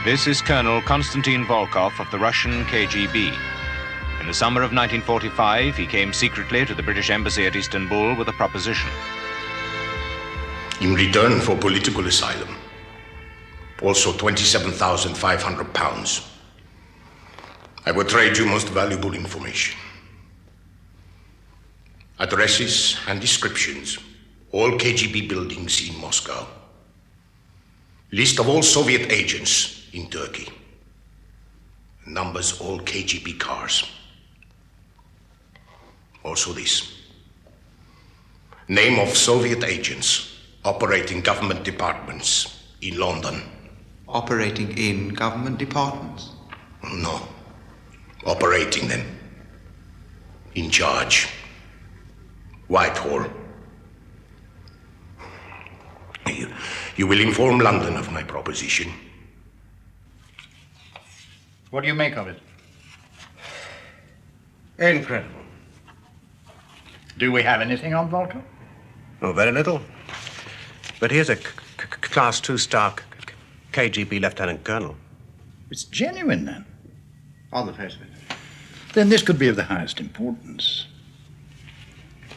This is Colonel Konstantin Volkov of the Russian KGB. In the summer of 1945, he came secretly to the British Embassy at Istanbul with a proposition. In return for political asylum, also 27,500 pounds, I will trade you most valuable information. Addresses and descriptions, all KGB buildings in Moscow. List of all Soviet agents in Turkey. Numbers all KGB cars. Also this. Name of Soviet agents operating government departments in London. Operating in government departments? No. Operating them. In charge. Whitehall. You will inform London of my proposition. What do you make of it? Incredible. Do we have anything on Volkov? Oh, very little. But here's a Class 2 star KGB Lieutenant Colonel. It's genuine, then. On the face of it. Then this could be of the highest importance.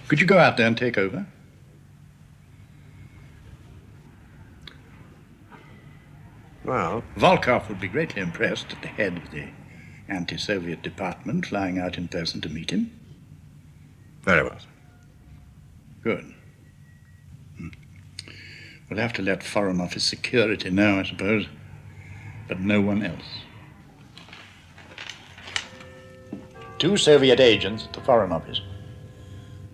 Could you go out there and take over? Well, Volkov would be greatly impressed at the head of the anti-Soviet department flying out in person to meet him. very well, sir. Good. We'll have to let Foreign Office security know, I suppose, but no one else. 2 Soviet agents at the Foreign Office.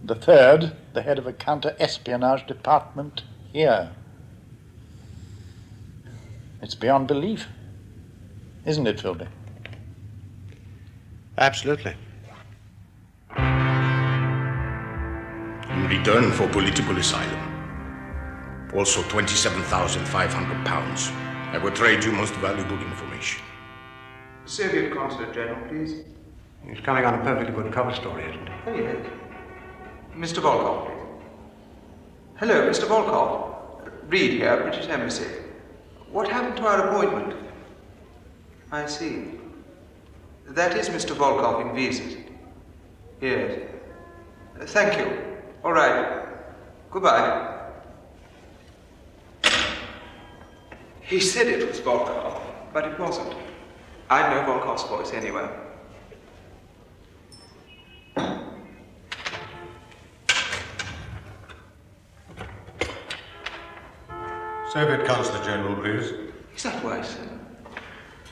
The third, the head of a counter-espionage department here. It's beyond belief, isn't it, Philby? Absolutely. In return for political asylum, also 27,500 pounds, I will trade you most valuable information. Soviet Consulate General, please. He's coming on a perfectly good cover story, isn't he? Oh, yes. Mr. Volkov, please. Hello, Mr. Volkov. Reed here, British Embassy. What happened to our appointment? I see. That is Mr. Volkov in visas. Yes. Thank you. All right. Goodbye. He said it was Volkov, but it wasn't. I know Volkov's voice anyway. Soviet Consulate General, please. Is that why, sir?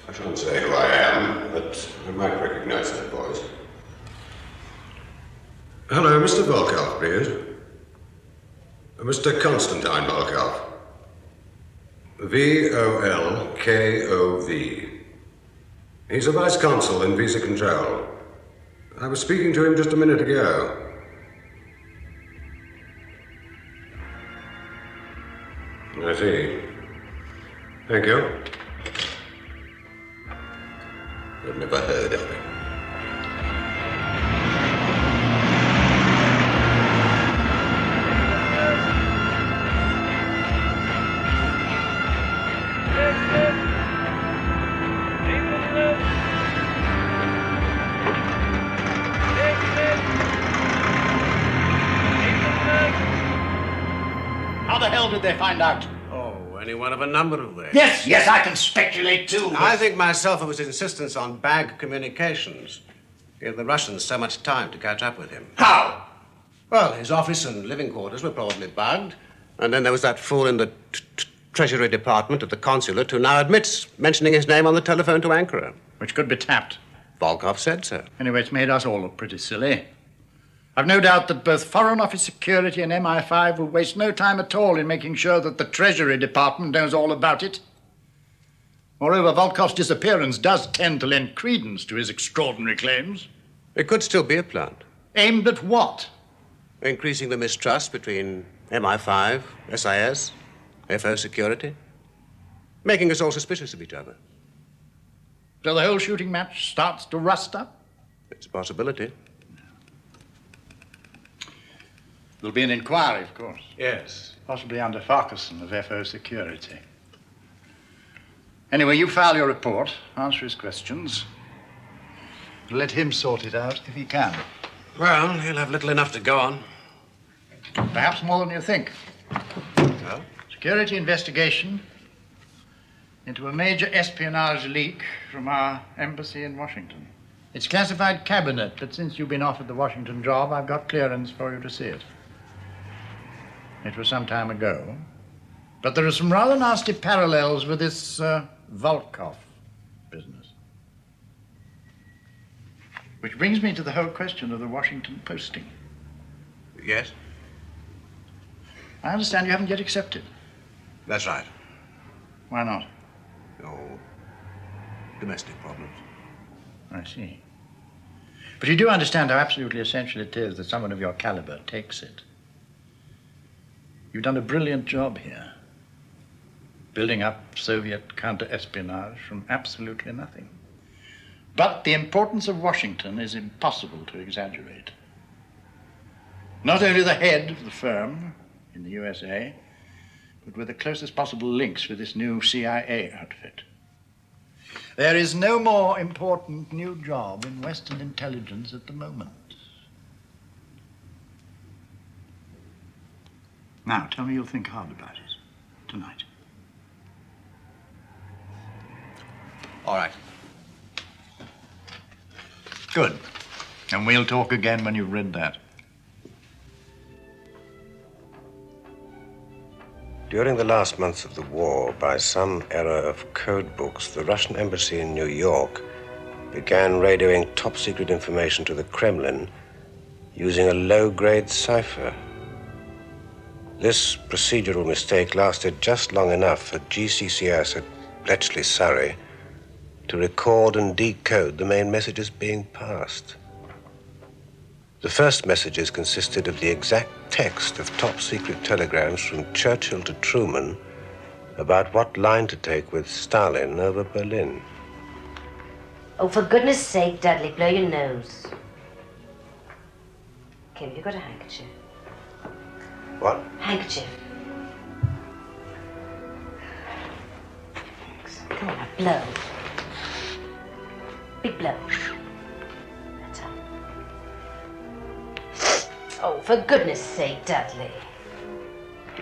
I shouldn't say who I am, but I might recognize that voice. Hello, Mr. Volkov, please. Mr. Konstantin Volkov. V-O-L-K-O-V. He's a vice consul in visa control. I was speaking to him just a minute ago. I see. Thank you. I've never heard of him. How the hell did they find out? Oh, any one of a number of ways. Yes, I can speculate too. I think myself it was his insistence on bag communications. Gave the Russians so much time to catch up with him. How? Well, his office and living quarters were probably bugged. And then there was that fool in the Treasury Department at the consulate who now admits mentioning his name on the telephone to Ankara. Which could be tapped. Volkov said so. Anyway, it's made us all look pretty silly. I've no doubt that both Foreign Office security and MI5 will waste no time at all in making sure that the Treasury Department knows all about it. Moreover, Volkov's disappearance does tend to lend credence to his extraordinary claims. It could still be a plant. Aimed at what? Increasing the mistrust between MI5, SIS, FO security. Making us all suspicious of each other. So the whole shooting match starts to rust up? It's a possibility. There'll be an inquiry, of course. Yes. Possibly under Farquharson of FO security. Anyway, you file your report, answer his questions. Let him sort it out if he can. Well, he'll have little enough to go on. Perhaps more than you think. Well? Security investigation into a major espionage leak from our embassy in Washington. It's classified cabinet, but since you've been offered the Washington job, I've got clearance for you to see it. It was some time ago, but there are some rather nasty parallels with this Volkov business. Which brings me to the whole question of the Washington posting. Yes? I understand you haven't yet accepted. That's right. Why not? Oh, domestic problems. I see. But you do understand how absolutely essential it is that someone of your caliber takes it. You've done a brilliant job here, building up Soviet counter-espionage from absolutely nothing. But the importance of Washington is impossible to exaggerate. Not only the head of the firm in the USA, but with the closest possible links with this new CIA outfit. There is no more important new job in Western intelligence at the moment. Now, tell me you'll think hard about it tonight. All right. Good. And we'll talk again when you've read that. During the last months of the war, by some error of code books, the Russian embassy in New York began radioing top-secret information to the Kremlin using a low-grade cipher. This procedural mistake lasted just long enough for GCCS at Bletchley, Surrey, to record and decode the main messages being passed. The first messages consisted of the exact text of top-secret telegrams from Churchill to Truman about what line to take with Stalin over Berlin. Oh, for goodness sake, Dudley, blow your nose. Kim, you got a handkerchief? What? Handkerchief. Come on, now, blow. Big blow. That's all. Oh, for goodness sake, Dudley.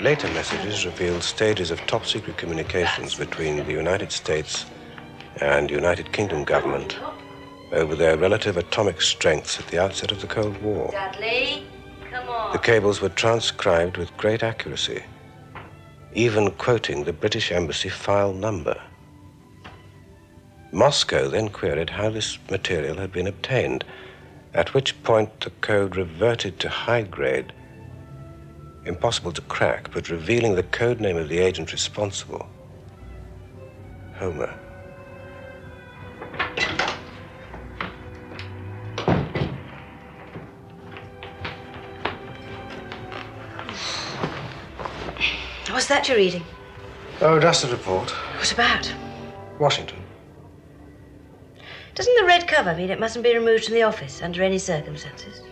Later messages revealed stages of top-secret communications between the United States and United Kingdom government over their relative atomic strengths at the outset of the Cold War. Dudley, come on. The cables were transcribed with great accuracy, even quoting the British Embassy file number. Moscow then queried how this material had been obtained, at which point the code reverted to high grade, impossible to crack, but revealing the code name of the agent responsible, Homer. What's that you're reading? Oh, just a report. What about? Washington. Doesn't the red cover mean it mustn't be removed from the office under any circumstances?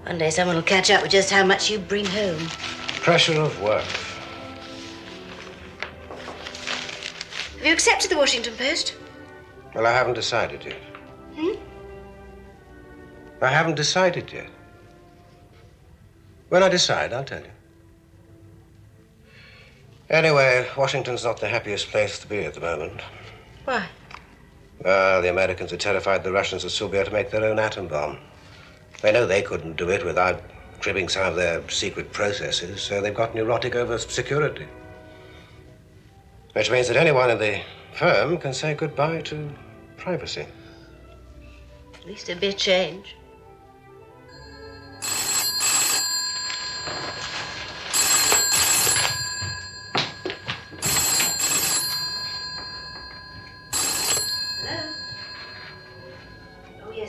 One day someone will catch up with just how much you bring home. Pressure of work. Have you accepted the Washington Post? Well, I haven't decided yet. I haven't decided yet. When I decide, I'll tell you. Anyway, Washington's not the happiest place to be at the moment. Why? Well, the Americans are terrified the Russians will still be able to make their own atom bomb. They know they couldn't do it without cribbing some of their secret processes, so they've got neurotic over security. Which means that anyone in the firm can say goodbye to privacy. At least it'd be a change.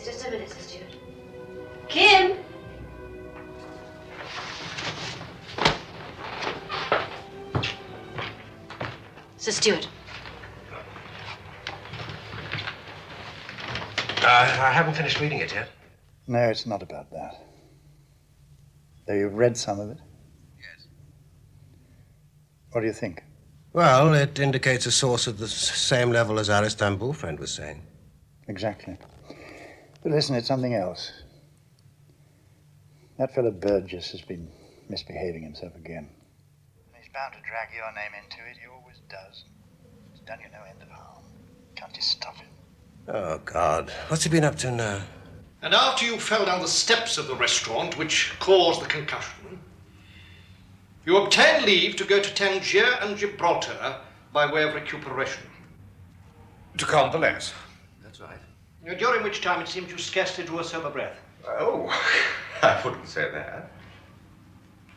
Just a minute, Sir Stewart. Kim! Sir Stewart. I haven't finished reading it yet. No, it's not about that. Though you've read some of it. Yes. What do you think? Well, it indicates a source at the same level as our Istanbul friend was saying. Exactly. But listen, it's something else. That fellow Burgess has been misbehaving himself again. He's bound to drag your name into it. He always does. He's done you no end of harm. Can't you stop him? Oh, God. What's he been up to now? And after you fell down the steps of the restaurant, which caused the concussion, you obtained leave to go to Tangier and Gibraltar by way of recuperation. To convalesce. That's right. During which time it seems you scarcely drew a sober breath. Oh, I wouldn't say that.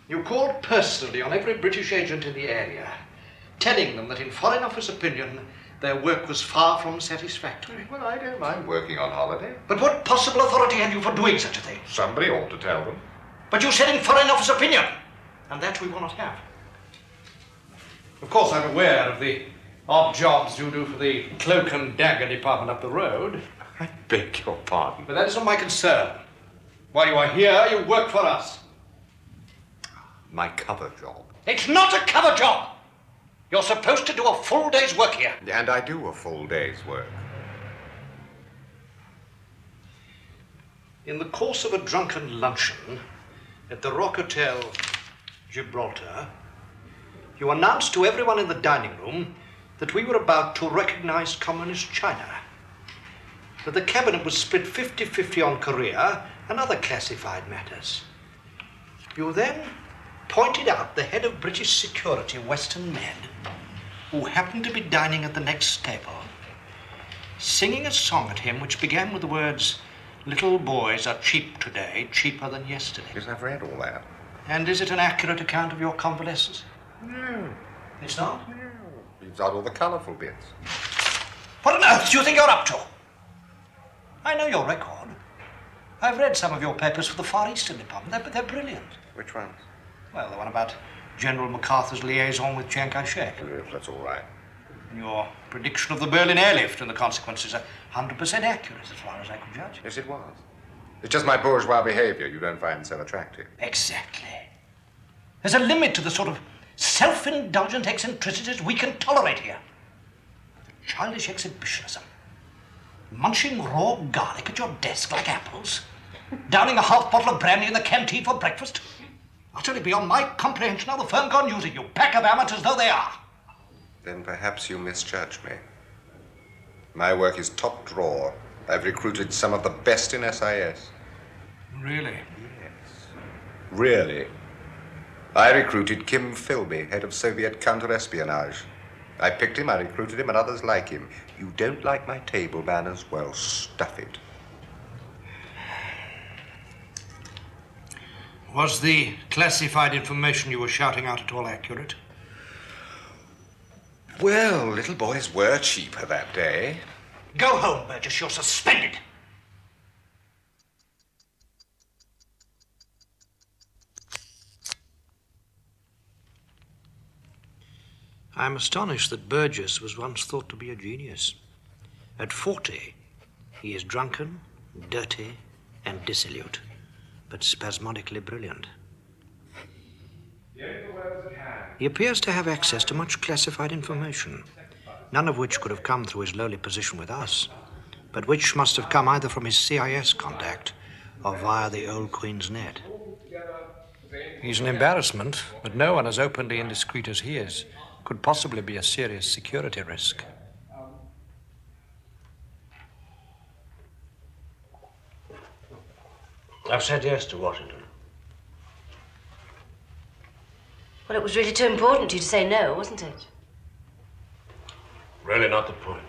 You called personally on every British agent in the area, telling them that in Foreign Office opinion, their work was far from satisfactory. Well, I don't mind working on holiday. But what possible authority had you for doing such a thing? Somebody ought to tell them. But you said in Foreign Office opinion, and that we will not have. Of course, I'm aware of the odd jobs you do for the cloak and dagger department up the road. I beg your pardon. But that is not my concern. While you are here, you work for us. My cover job. It's not a cover job! You're supposed to do a full day's work here. And I do a full day's work. In the course of a drunken luncheon at the Rock Hotel, Gibraltar, you announced to everyone in the dining room that we were about to recognize Communist China, that the cabinet was split 50-50 on Korea and other classified matters. You then pointed out the head of British security, Western men, who happened to be dining at the next table, singing a song at him which began with the words, "Little boys are cheap today, cheaper than yesterday." Yes, I've read all that. And is it an accurate account of your convalescence? No. It's not? No. Leaves out all the colourful bits. What on earth do you think you're up to? I know your record. I've read some of your papers for the Far Eastern Department, but they're brilliant. Which ones? Well, the one about General MacArthur's liaison with Chiang Kai-shek. Yes, that's all right. And your prediction of the Berlin airlift and the consequences are 100% accurate as far as I could judge. Yes, it was. It's just my bourgeois behaviour you don't find so attractive. Exactly. There's a limit to the sort of self-indulgent eccentricities we can tolerate here. The childish exhibitionism. Munching raw garlic at your desk like apples. Downing a half bottle of brandy in the canteen for breakfast. Utterly beyond my comprehension how the firm gone using you. Pack of amateurs though they are. Then perhaps you misjudge me. My work is top drawer. I've recruited some of the best in SIS. Really? Yes. Really? I recruited Kim Philby, head of Soviet counter-espionage. I picked him, I recruited him, and others like him. You don't like my table manners? Well, stuff it. Was the classified information you were shouting out at all accurate? Well, little boys were cheaper that day. Go home, Burgess. You're suspended. I'm astonished that Burgess was once thought to be a genius. At 40, he is drunken, dirty, and dissolute, but spasmodically brilliant. He appears to have access to much classified information, none of which could have come through his lowly position with us, but which must have come either from his CIS contact or via the old Queen's net. He's an embarrassment, but no one as openly indiscreet as he is could possibly be a serious security risk. I've said yes to Washington. Well, it was really too important to you to say no, wasn't it? Really not the point.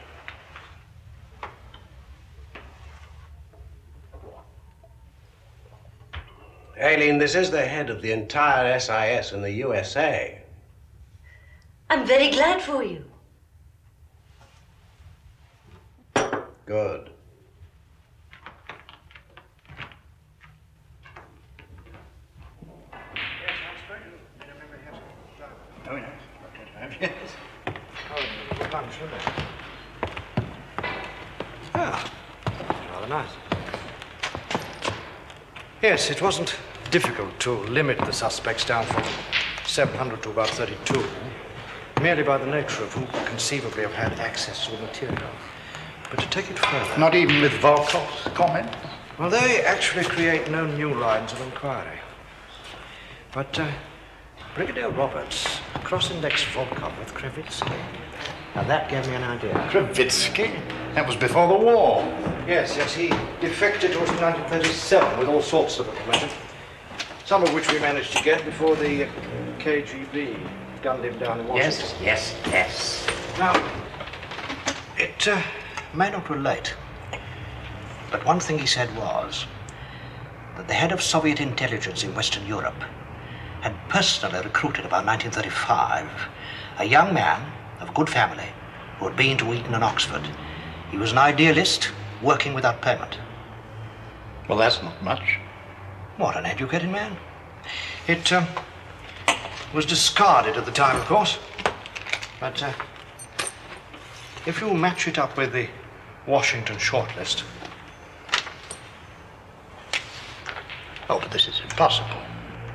Aileen, this is the head of the entire SIS in the USA. I'm very glad for you. Good. Oh, yes. Ah, rather nice. Yes, it wasn't difficult to limit the suspects down from 700 to about 32. merely by the nature of who could conceivably have had access to the material. But to take it further... Not even with Volkov's comment? Well, they actually create no new lines of inquiry. But Brigadier Roberts cross-indexed Volkov with Krivitsky. Now, that gave me an idea. Krivitsky? That was before the war. Yes, he defected to us in 1937 with all sorts of information. Some of which we managed to get before the KGB gunned him down in Washington. Yes. Now, it may not relate, but one thing he said was that the head of Soviet intelligence in Western Europe had personally recruited about 1935 a young man of good family who had been to Eton and Oxford. He was an idealist working without payment. Well, that's not much. What, an educated man? It was discarded at the time, of course. But if you match it up with the Washington shortlist... Oh, but this is impossible.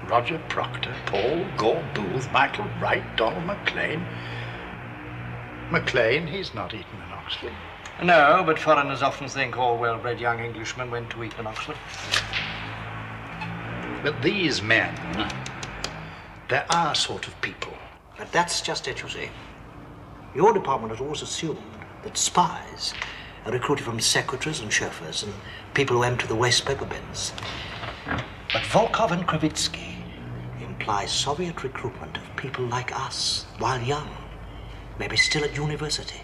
Roger Proctor, Paul Gore Booth, Michael Wright, Donald Maclean. Maclean, he's not Eton and Oxford. No, but foreigners often think all well-bred young Englishmen went to Eton and Oxford. But these men, they're our sort of people. But that's just it, you see. Your department has always assumed that spies are recruited from secretaries and chauffeurs and people who empty the waste paper bins. But Volkov and Krivitsky imply Soviet recruitment of people like us while young, maybe still at university,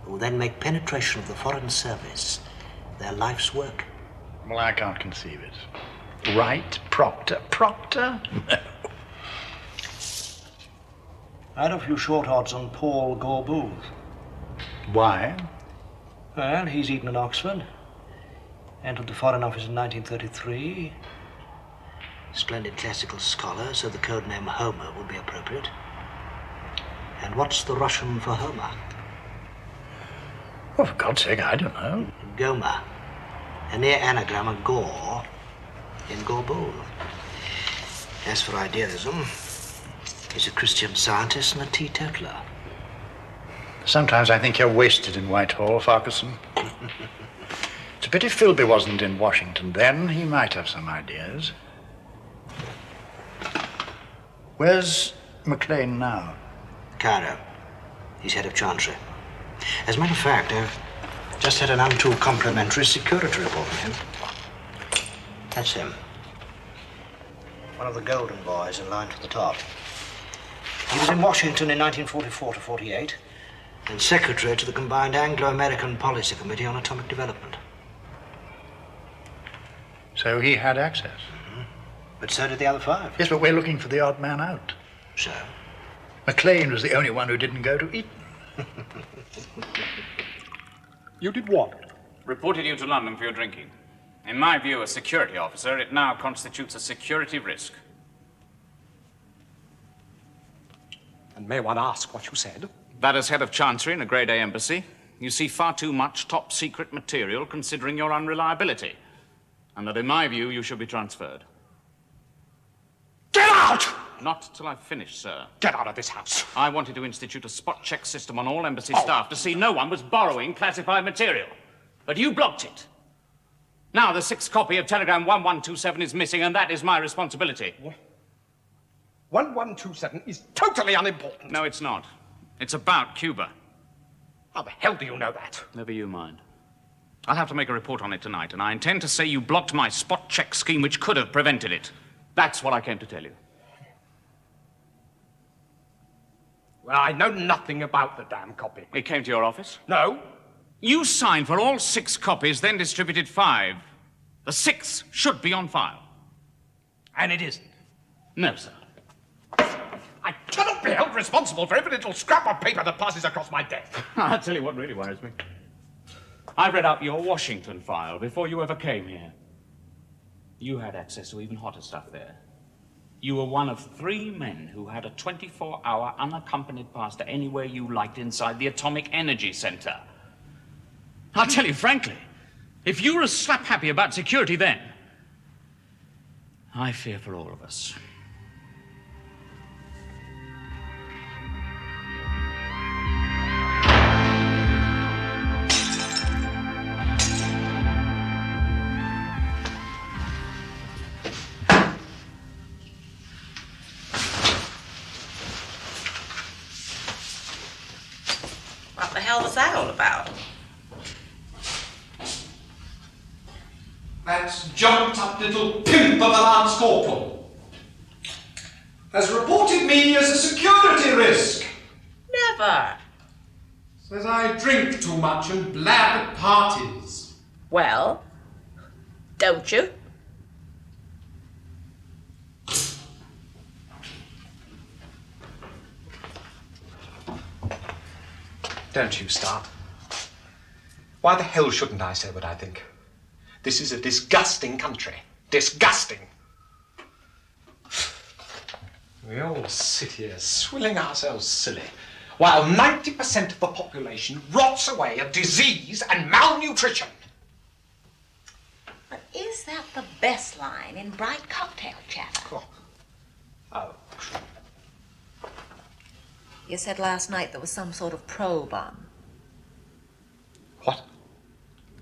who then make penetration of the foreign service their life's work. Well, I can't conceive it. Wright, Proctor? No. I had a few short odds on Paul Gore Booth. Why? Well, he's Eton and Oxford. Entered the Foreign Office in 1933. Splendid classical scholar, so the code name Homer would be appropriate. And what's the Russian for Homer? Oh, for God's sake, I don't know. Gomer. A near anagram of Gore in Gore Booth. As for idealism, he's a Christian Scientist and a teetotaler. Sometimes I think you're wasted in Whitehall, Farquharson. It's a pity Philby wasn't in Washington then. He might have some ideas. Where's Maclean now? Cairo. He's head of Chancery. As a matter of fact, I've just had an untrue complimentary security report from him. That's him. One of the golden boys in line to the top. He was in Washington in 1944 to 48 and secretary to the combined Anglo-American Policy Committee on Atomic Development. So he had access? Mm-hmm. But so did the other five. Yes, but we're looking for the odd man out. So? Maclean was the only one who didn't go to Eton. You did what? Reported you to London for your drinking. In my view, as security officer, it now constitutes a security risk. And may one ask what you said? That as head of Chancery in a Grade A embassy, you see far too much top-secret material considering your unreliability. And that in my view, you should be transferred. Get out! Not till I've finished, sir. Get out of this house. I wanted to institute a spot check system on all embassy staff to see no one was borrowing classified material. But you blocked it. Now the 6th copy of telegram 1127 is missing, and that is my responsibility. What? 1127 is totally unimportant. No, it's not. It's about Cuba. How the hell do you know that? Never you mind. I'll have to make a report on it tonight, and I intend to say you blocked my spot check scheme which could have prevented it. That's what I came to tell you. Well, I know nothing about the damn copy. It came to your office? No. You signed for all 6 copies, then distributed 5. The 6th should be on file. And it isn't? No, sir. I cannot be held responsible for every little scrap of paper that passes across my desk. I'll tell you what really worries me. I read out your Washington file before you ever came here. You had access to even hotter stuff there. You were one of 3 men who had a 24-hour unaccompanied pass to anywhere you liked inside the Atomic Energy Center. I'll tell you frankly, if you were as slap-happy about security then, I fear for all of us. hell was that all about? That jumped-up little pimp of a Lance Corporal has reported me as a security risk. Never. Says I drink too much and blab at parties. Well, don't you? Don't you start. Why the hell shouldn't I say what I think? This is a disgusting country. Disgusting. We all sit here swilling ourselves silly, while 90% of the population rots away of disease and malnutrition. But is that the best line in bright cocktail chatter? Oh. You said last night there was some sort of probe on. What?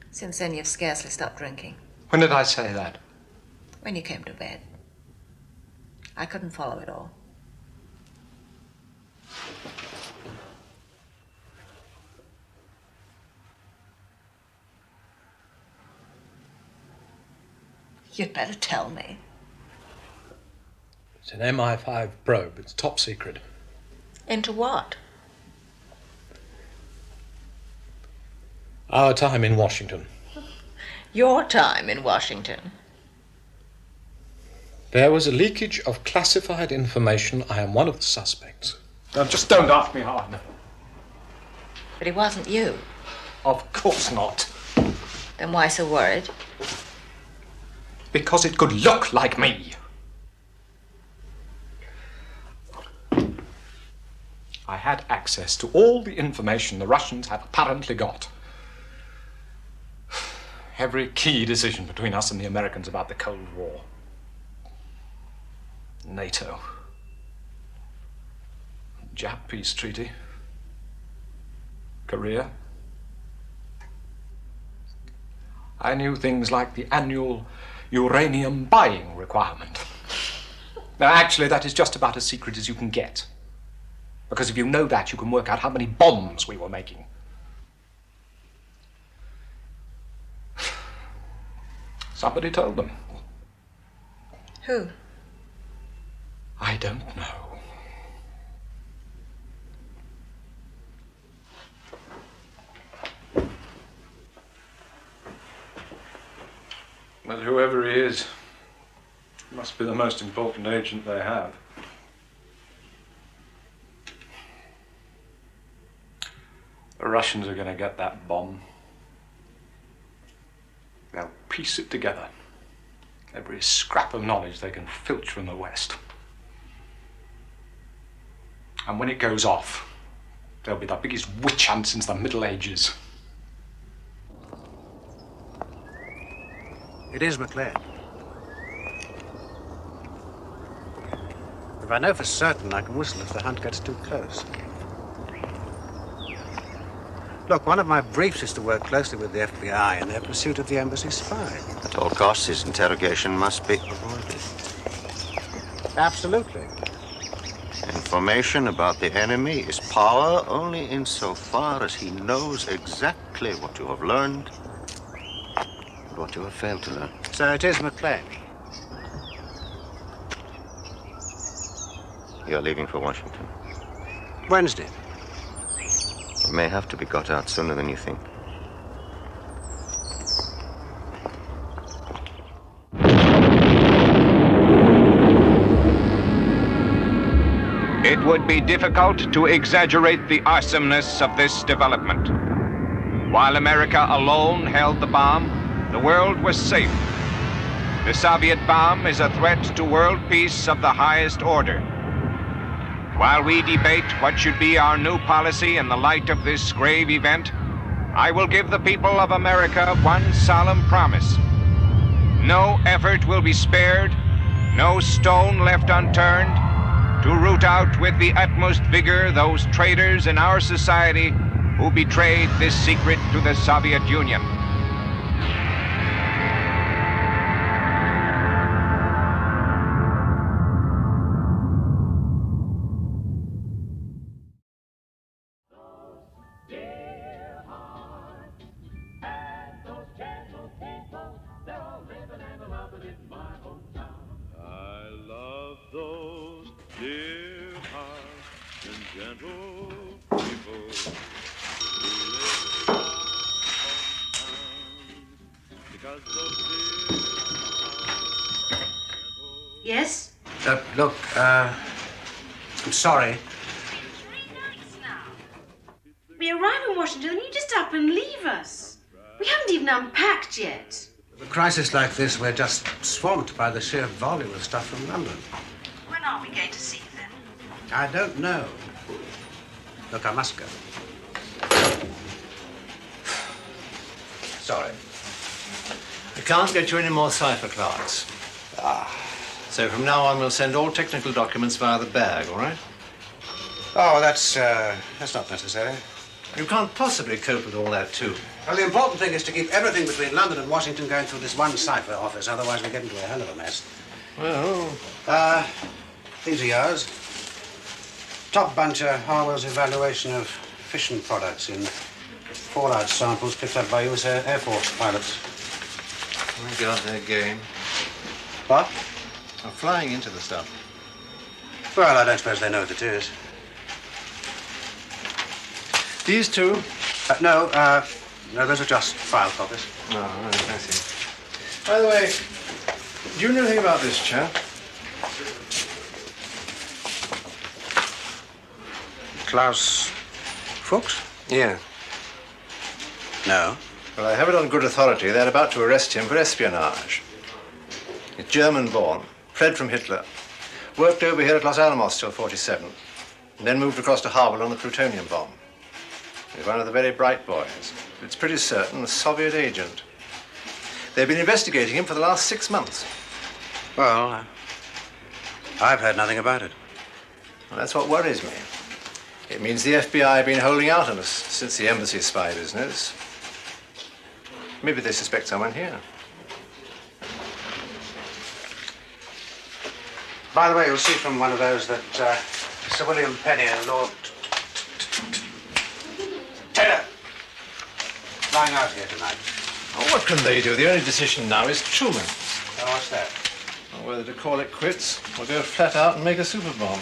Since then, you've scarcely stopped drinking. When did I say that? When you came to bed. I couldn't follow it all. You'd better tell me. It's an MI5 probe. It's top secret. Into what? Our time in Washington. Your time in Washington. There was a leakage of classified information. I am one of the suspects. Now, just don't ask me how I know. But it wasn't you. Of course not. Then why so worried? Because it could look like me. I had access to all the information the Russians have apparently got. Every key decision between us and the Americans about the Cold War. NATO. Jap peace treaty. Korea. I knew things like the annual uranium buying requirement. Now, actually, that is just about as secret as you can get. Because if you know that, you can work out how many bombs we were making. Somebody told them. Who? I don't know. But whoever he is, must be the most important agent they have. The Russians are going to get that bomb. They'll piece it together. Every scrap of knowledge they can filch from the West. And when it goes off, there'll be the biggest witch hunt since the Middle Ages. It is Maclean. If I know for certain, I can whistle if the hunt gets too close. Look, one of my briefs is to work closely with the FBI in their pursuit of the embassy spy. At all costs, his interrogation must be avoided. Absolutely. Information about the enemy is power only insofar as he knows exactly what you have learned and what you have failed to learn. So it is Maclean. You're leaving for Washington. Wednesday. It may have to be got out sooner than you think. It would be difficult to exaggerate the awesomeness of this development. While America alone held the bomb, the world was safe. The Soviet bomb is a threat to world peace of the highest order. While we debate what should be our new policy in the light of this grave event, I will give the people of America one solemn promise. No effort will be spared, no stone left unturned, to root out with the utmost vigor those traitors in our society who betrayed this secret to the Soviet Union. Yes? Look, I'm sorry. We arrive in Washington and you just up and leave us. We haven't even unpacked yet. A crisis like this, we're just swamped by the sheer volume of stuff from London. When are we going to see them? I don't know. Look, I must go. Sorry. We can't get you any more cipher clerks. So from now on, we'll send all technical documents via the bag, all right? Oh, that's not necessary. You can't possibly cope with all that, too. Well, the important thing is to keep everything between London and Washington going through this one cipher office. Otherwise, we get into a hell of a mess. Well... these are yours. Top buncher, Harwell's evaluation of fission products in fallout samples picked up by US Air Force pilots. We got their game. What? I'm flying into the stuff. Well, I don't suppose they know what it is. These two? No, those are just file copies. Oh, right, I see. By the way, do you know anything about this chap? Klaus Fuchs? Yeah. No. Well, I have it on good authority. They're about to arrest him for espionage. He's German-born, fled from Hitler, worked over here at Los Alamos till 47, and then moved across to Harwell on the plutonium bomb. He's one of the very bright boys. It's pretty certain a Soviet agent. They've been investigating him for the last 6 months. Well, I've heard nothing about it. Well, that's what worries me. It means the FBI have been holding out on us since the embassy spy business. Maybe they suspect someone here. By the way, you'll see from one of those that Sir William Penny and Lord Taylor flying out here tonight. Oh, what can they do? The only decision now is Truman. Oh, what's that? Well, whether to call it quits or go flat out and make a super bomb.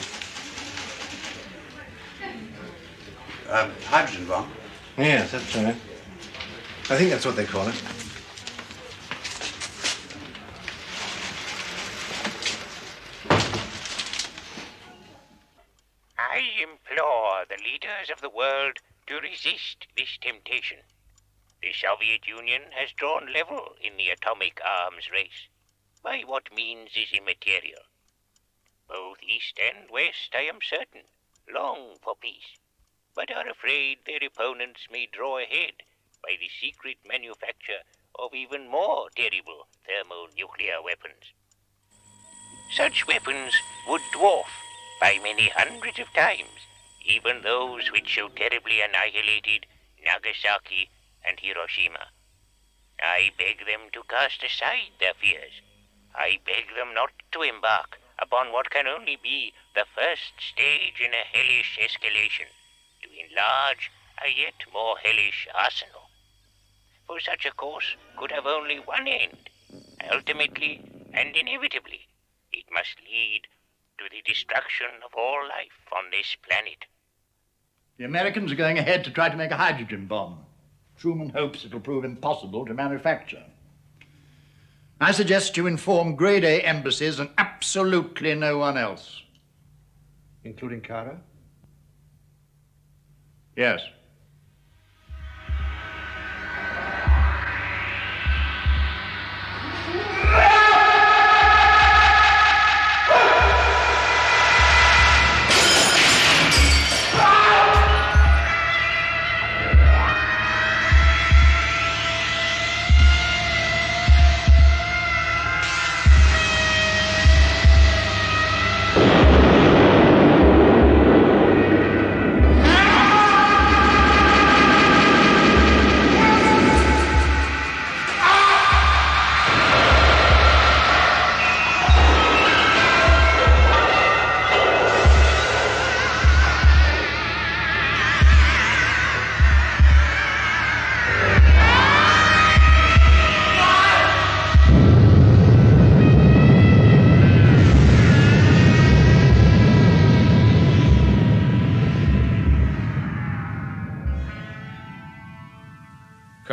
Hydrogen bomb? Yes, that's right. I think that's what they call it. I implore the leaders of the world to resist this temptation. The Soviet Union has drawn level in the atomic arms race. By what means is immaterial. Both East and West, I am certain, long for peace, but are afraid their opponents may draw ahead by the secret manufacture of even more terrible thermonuclear weapons. Such weapons would dwarf by many hundreds of times even those which so terribly annihilated Nagasaki and Hiroshima. I beg them to cast aside their fears. I beg them not to embark upon what can only be the first stage in a hellish escalation, to enlarge a yet more hellish arsenal. For such a course could have only one end. Ultimately and inevitably, it must lead to the destruction of all life on this planet. The Americans are going ahead to try to make a hydrogen bomb. Truman hopes it'll prove impossible to manufacture. I suggest you inform Grade A embassies and absolutely no one else. Including Cairo? Yes.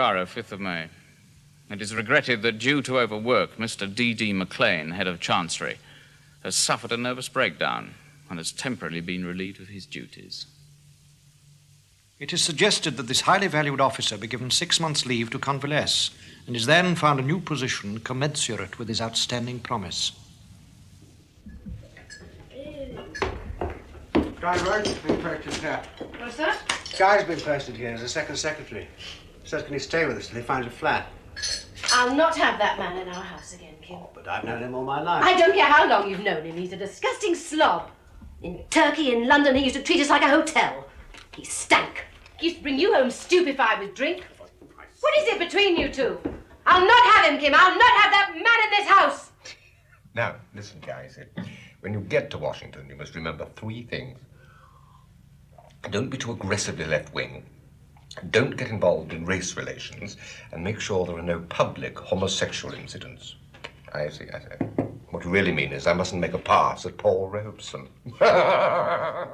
Chicago, 5th of May. It is regretted that due to overwork, Mr. D.D. Maclean, head of Chancery, has suffered a nervous breakdown and has temporarily been relieved of his duties. It is suggested that this highly valued officer be given 6 months' leave to convalesce and is then found a new position commensurate with his outstanding promise. Guy Wright's been posted here. What's that? Guy's been posted here as a second secretary. Says can he stay with us till he finds a flat? I'll not have that man in our house again, Kim. But I've known him all my life. I don't care how long you've known him. He's a disgusting slob. In Turkey, in London, he used to treat us like a hotel. He stank. He used to bring you home stupefied with drink. What is it between you two? I'll not have him, Kim. I'll not have that man in this house. Now, listen, guys. When you get to Washington, you must remember 3 things. Don't be too aggressively left-wing. Don't get involved in race relations. And make sure there are no public homosexual incidents. I see. What you really mean is I mustn't make a pass at Paul Robeson. How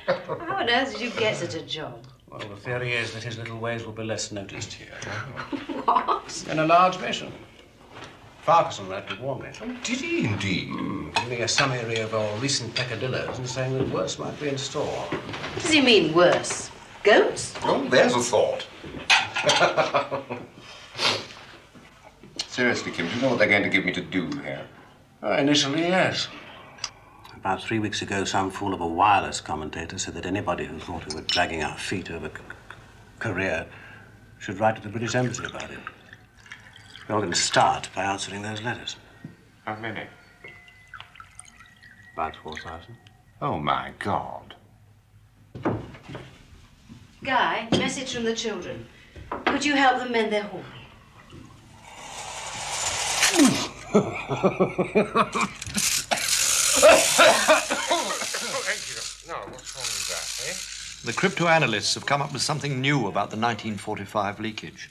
on earth did you get such a job? Well, the theory is that his little ways will be less noticed here. What? In a large mission. Farquharson wrote to warn me. Oh, did he indeed? Giving me a summary of all recent peccadillos and saying that worse might be in store. What does he mean, worse? Goats? Oh, there's a thought. Seriously, Kim, do you know what they're going to give me to do here? Initially, yes. About 3 weeks ago, some fool of a wireless commentator said that anybody who thought we were dragging our feet over career should write to the British Embassy about it. We're all going to start by answering those letters. How many? About 4,000. Oh, my God. Guy, message from the children. Could you help them mend their hall? Thank you. No, what's wrong with that, eh? The cryptoanalysts have come up with something new about the 1945 leakage.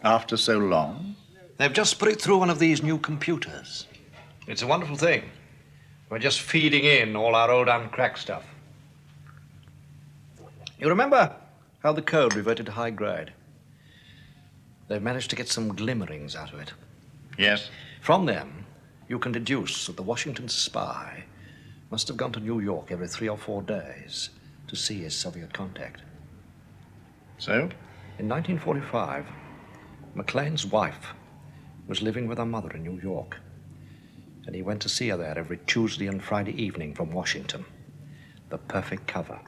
After so long? They've just put it through one of these new computers. It's a wonderful thing. We're just feeding in all our old uncracked stuff. You remember how the code reverted to high grade? They've managed to get some glimmerings out of it. Yes. From them, you can deduce that the Washington spy must have gone to New York every 3 or 4 days to see his Soviet contact. So? In 1945, Maclean's wife was living with her mother in New York, and he went to see her there every Tuesday and Friday evening from Washington. The perfect cover.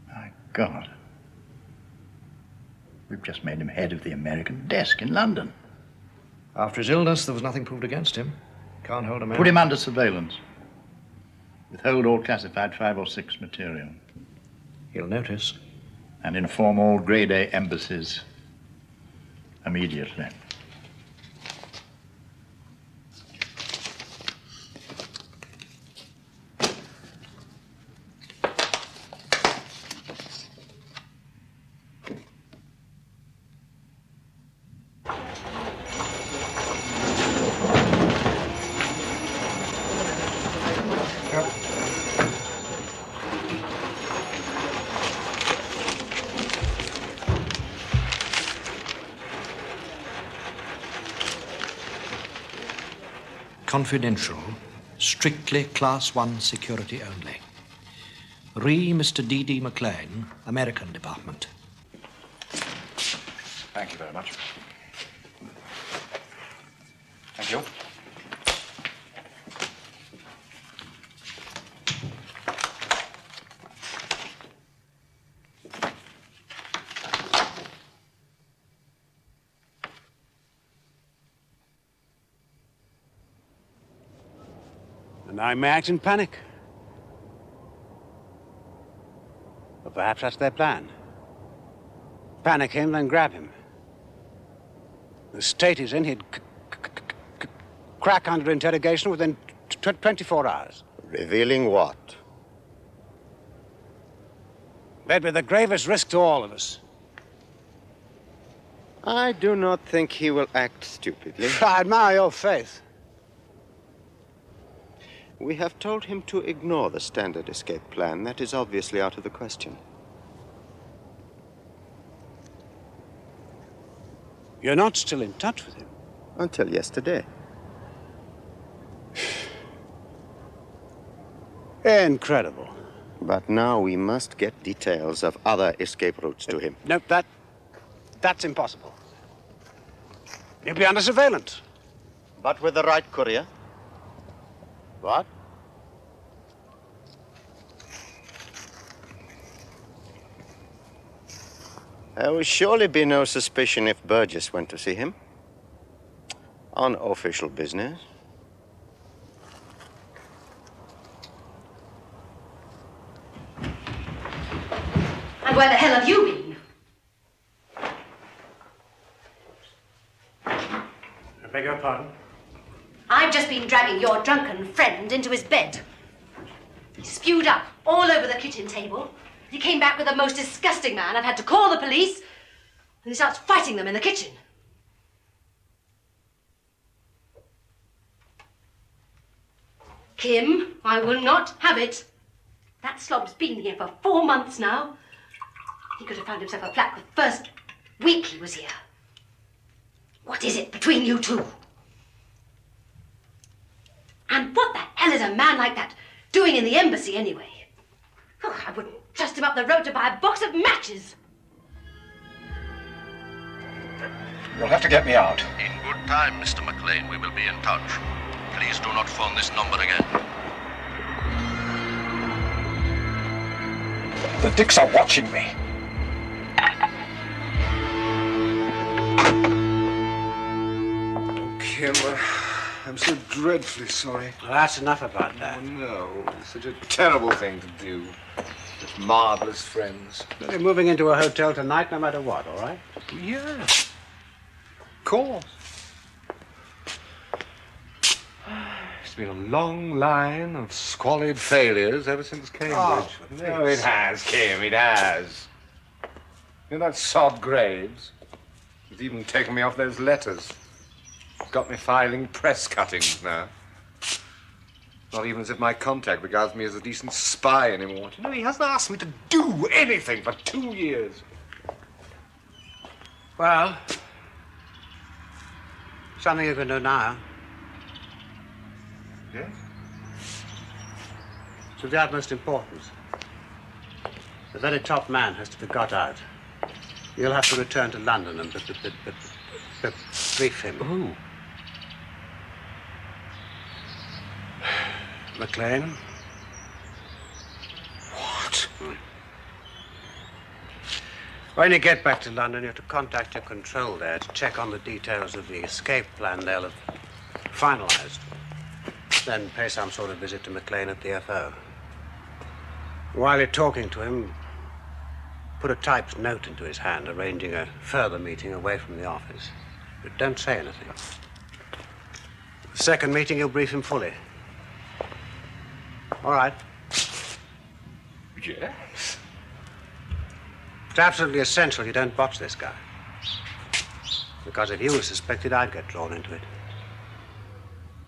My God. We've just made him head of the American desk in London. After his illness, there was nothing proved against him. Can't hold him out. Put him under surveillance. Withhold all classified 5 or 6 material. He'll notice. And inform all grade A embassies immediately. Confidential, strictly Class 1 security only. Re Mr. D.D. Maclean, American Department. Thank you very much. Thank you. And I may act in panic. Or perhaps that's their plan. Panic him, then grab him. The state he's in, he'd crack under interrogation within 24 hours. Revealing what? That'd be the gravest risk to all of us. I do not think he will act stupidly. I admire your faith. We have told him to ignore the standard escape plan. That is obviously out of the question. You're not still in touch with him? Until yesterday. Incredible. But now we must get details of other escape routes to him. No, that's impossible. He'll be under surveillance. But with the right courier? What? There will surely be no suspicion if Burgess went to see him. On official business. And where the hell have you been? I beg your pardon? I've just been dragging your drunken friend into his bed. He spewed up all over the kitchen table. He came back with the most disgusting man. I've had to call the police. And he starts fighting them in the kitchen. Kim, I will not have it. That slob's been here for 4 months now. He could have found himself a flat the first week he was here. What is it between you two? And what the hell is a man like that doing in the embassy anyway? Oh, I wouldn't trust him up the road to buy a box of matches. You'll have to get me out. In good time, Mr. Maclean. We will be in touch. Please do not phone this number again. The dicks are watching me. Kim, I'm so dreadfully sorry. Well, that's enough about that. Oh, no. It's such a terrible thing to do. Such marvelous friends. You're moving into a hotel tonight, no matter what, all right? Yeah. Of course. It's been a long line of squalid failures ever since Cambridge. Oh, no, it has, Kim, it has. You know that sod Graves? He's even taken me off those letters. Got me filing press cuttings now. Not even as if my contact regards me as a decent spy anymore. You know, he hasn't asked me to do anything for 2 years. Well, something you can do now. Yes? It's of the utmost importance. The very top man has to be got out. You'll have to return to London and brief him. Who? Maclean. What? When you get back to London, you have to contact your control there to check on the details of the escape plan they'll have finalized. Then pay some sort of visit to Maclean at the FO. While you're talking to him, put a typed note into his hand arranging a further meeting away from the office. But don't say anything. The second meeting, you'll brief him fully. All right. Yes. It's absolutely essential you don't botch this guy. Because if you were suspected, I'd get drawn into it.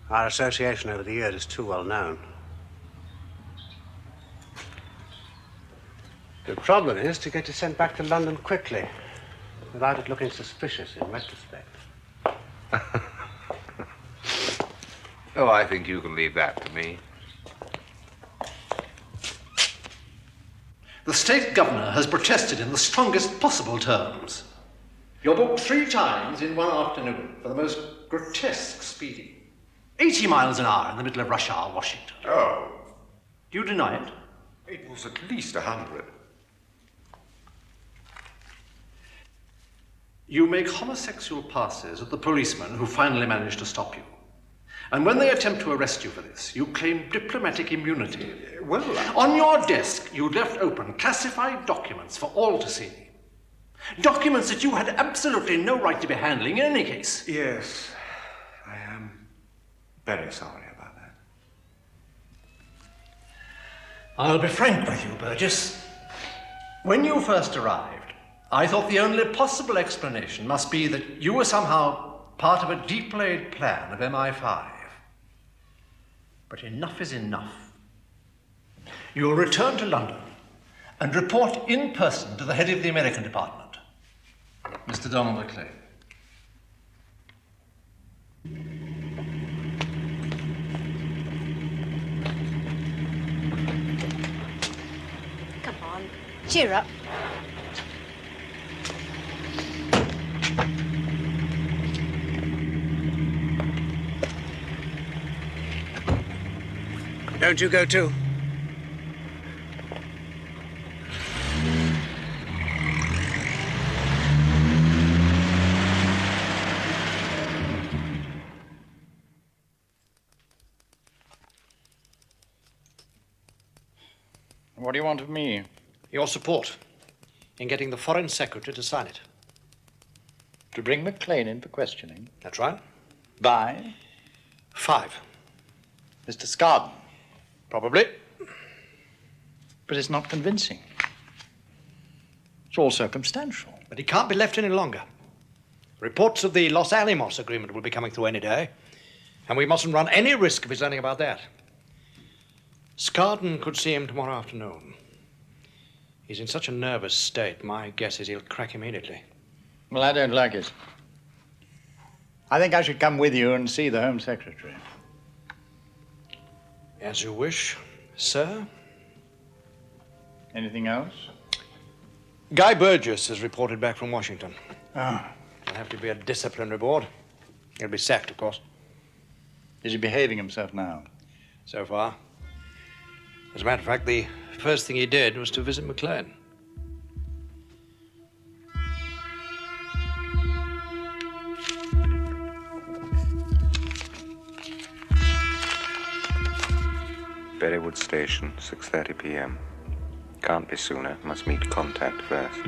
Our association over the years is too well known. The problem is to get you sent back to London quickly, without it looking suspicious in retrospect. Oh, I think you can leave that to me. The state governor has protested in the strongest possible terms. You're booked 3 times in one afternoon for the most grotesque speeding. 80 miles an hour in the middle of rush hour, Washington. Oh. Do you deny it? It was at least 100. You make homosexual passes at the policemen who finally manage to stop you. And when they attempt to arrest you for this, you claim diplomatic immunity. Well, on your desk, you left open classified documents for all to see. Documents that you had absolutely no right to be handling in any case. Yes, I am very sorry about that. I'll be frank with you, Burgess. When you first arrived, I thought the only possible explanation must be that you were somehow part of a deep-laid plan of MI5. But enough is enough. You'll return to London and report in person to the head of the American department, Mr. Donald Maclean. Cheer up. Don't you go too. What do you want of me? Your support in getting the Foreign Secretary to sign it. To bring Maclean in for questioning? That's right. By? 5. Mr. Scarden? Probably. But it's not convincing. It's all circumstantial. But he can't be left any longer. Reports of the Los Alamos agreement will be coming through any day, and we mustn't run any risk of his learning about that. Scarden could see him tomorrow afternoon. He's in such a nervous state, my guess is he'll crack immediately. Well, I don't like it. I think I should come with you and see the Home Secretary. As you wish, sir. Anything else? Guy Burgess has reported back from Washington. Ah. There'll have to be a disciplinary board. He'll be sacked, of course. Is he behaving himself now? So far. As a matter of fact, the first thing he did was to visit Maclean. Berrywood Station, 6:30 p.m. Can't be sooner. Must meet contact first.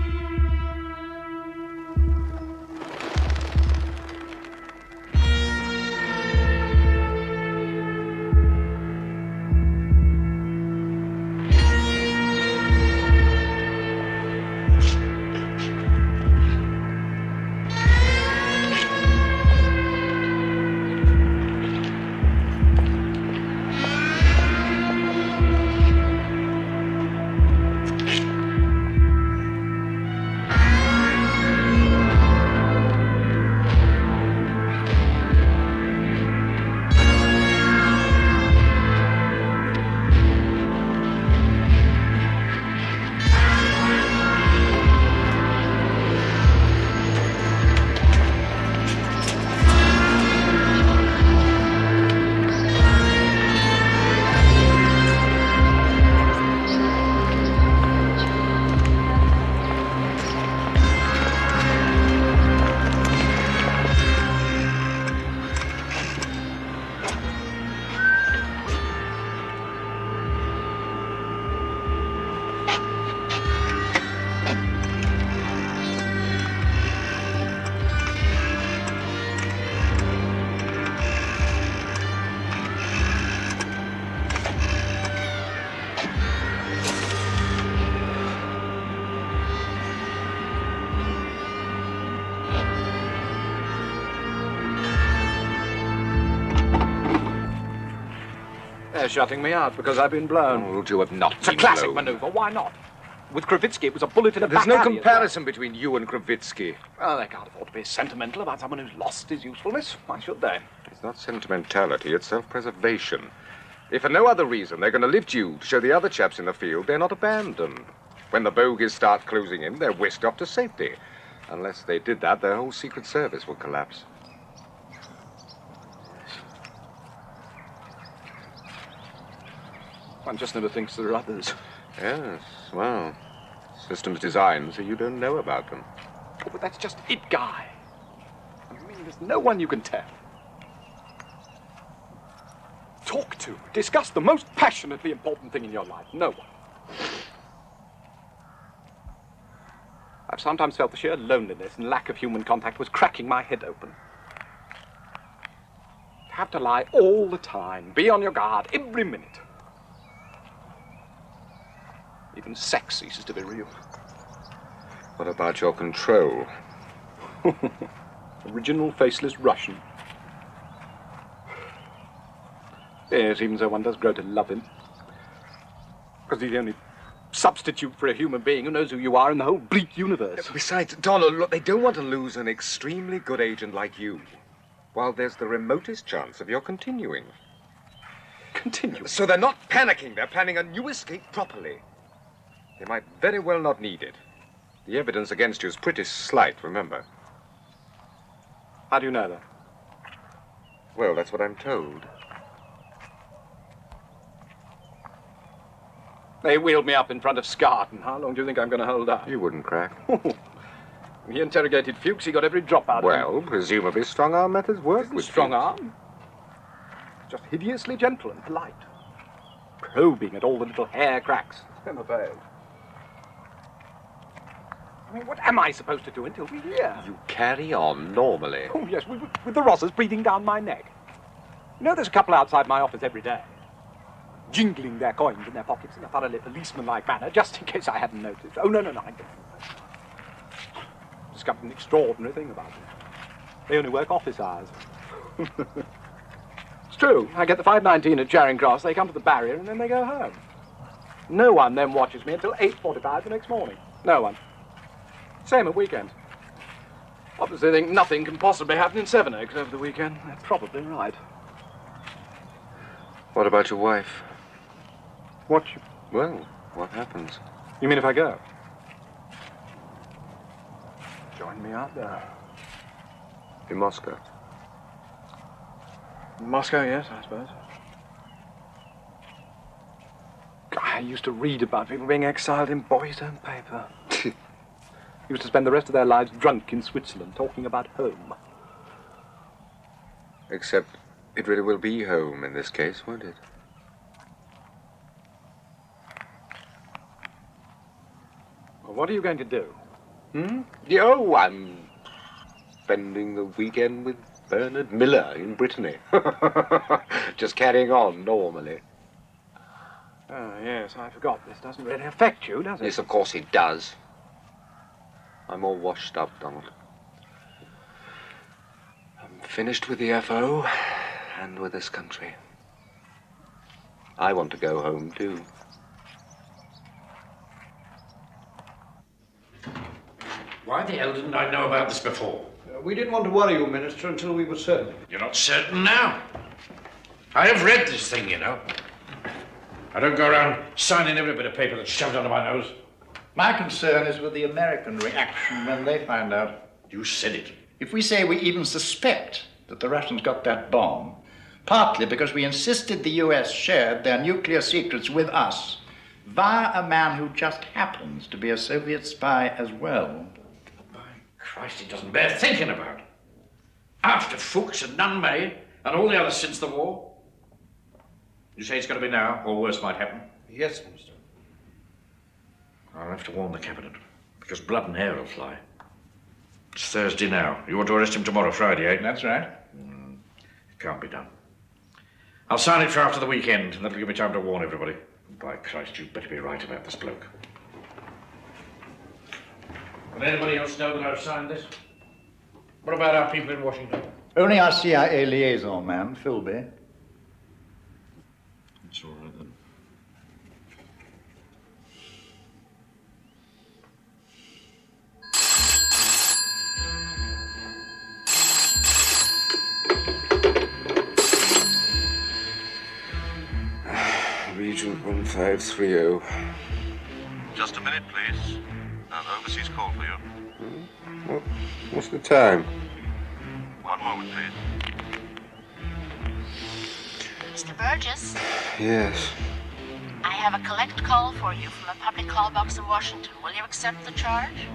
They're shutting me out because I've been blown. Oh, you have not It's a been classic blown. maneuver. Why not? With Kravitsky, it was a bullet in a There's back no alley as comparison between you and Kravitsky. well. They can't afford to be sentimental about someone who's lost his usefulness. Why should they? It's not sentimentality, it's self-preservation. If for no other reason, they're going to lift you to show the other chaps in the field they're not abandoned. When the bogies start closing in, they're whisked off to safety. Unless they did that, their whole Secret Service will collapse. One just never thinks there are others. Yes, well, systems designed so you don't know about them. Oh, but that's just it, Guy. I mean, there's no one you can tell. Talk to, discuss the most passionately important thing in your life. No one. I've sometimes felt the sheer loneliness and lack of human contact was cracking my head open. Have to lie all the time, be on your guard every minute. Even sex ceases to be real. What about your control? Original faceless Russian. Yes, even so one does grow to love him. Because he's the only substitute for a human being who knows who you are in the whole bleak universe. Besides, Donald, look, they don't want to lose an extremely good agent like you, while there's the remotest chance of your continuing. Continue? So they're not panicking, they're planning a new escape properly. They might very well not need it. The evidence against you is pretty slight, remember. How do you know that? Well, that's what I'm told. They wheeled me up in front of Scarton. How long do you think I'm going to hold out? You wouldn't crack. He interrogated Fuchs. He got every drop out of him. Well, presumably strong-arm methods work with strong arm. Just hideously gentle and polite. Probing at all the little hair cracks. Never failed. I mean, what am I supposed to do until we hear? You carry on normally. Oh, yes, with the Rosses breathing down my neck. You know, there's a couple outside my office every day, jingling their coins in their pockets in a thoroughly policeman-like manner, just in case I hadn't noticed. Oh, no, I don't. Discovered an extraordinary thing about them. They only work office hours. It's true. I get the 5:19 at Charing Cross, they come to the barrier, and then they go home. No one then watches me until 8:45 the next morning. No one. Same at weekends. Obviously, they think nothing can possibly happen in Sevenoaks over the weekend. They're probably right. What about your wife? What? Well, what happens? You mean if I go? Join me out there. In Moscow? In Moscow, yes, I suppose. I used to read about people being exiled in Boy's own paper. Used to spend the rest of their lives drunk in Switzerland, talking about home. Except it really will be home in this case, won't it? Well, what are you going to do? Oh, I'm spending the weekend with Bernard Miller in Brittany. Just carrying on normally. Oh, yes, I forgot. This doesn't really affect you, does it? Yes, of course it does. I'm all washed up, Donald. I'm finished with the FO and with this country. I want to go home, too. Why the hell didn't I know about this before? We didn't want to worry you, Minister, until we were certain. You're not certain now? I have read this thing, you know. I don't go around signing every bit of paper that's shoved under my nose. My concern is with the American reaction when they find out. You said it. If we say we even suspect that the Russians got that bomb, partly because we insisted the US shared their nuclear secrets with us, via a man who just happens to be a Soviet spy as well. Christ, it doesn't bear thinking about. After Fuchs and Nunmay and all the others since the war. You say it's going to be now, or worse might happen? Yes, Minister. I'll have to warn the Cabinet, because blood and hair will fly. It's Thursday now. You want to arrest him tomorrow, Friday, eh? That's right. It can't be done. I'll sign it for after the weekend, and that'll give me time to warn everybody. By Christ, you'd better be right about this bloke. Will anybody else know that I've signed this? What about our people in Washington? Only our CIA liaison man, Philby. It's all right, then. Region 1530. Just a minute, please. An overseas call for you. What's the time? One moment, please. Mr. Burgess, Yes. I have a collect call for you from a public call box in Washington. Will you accept the charge?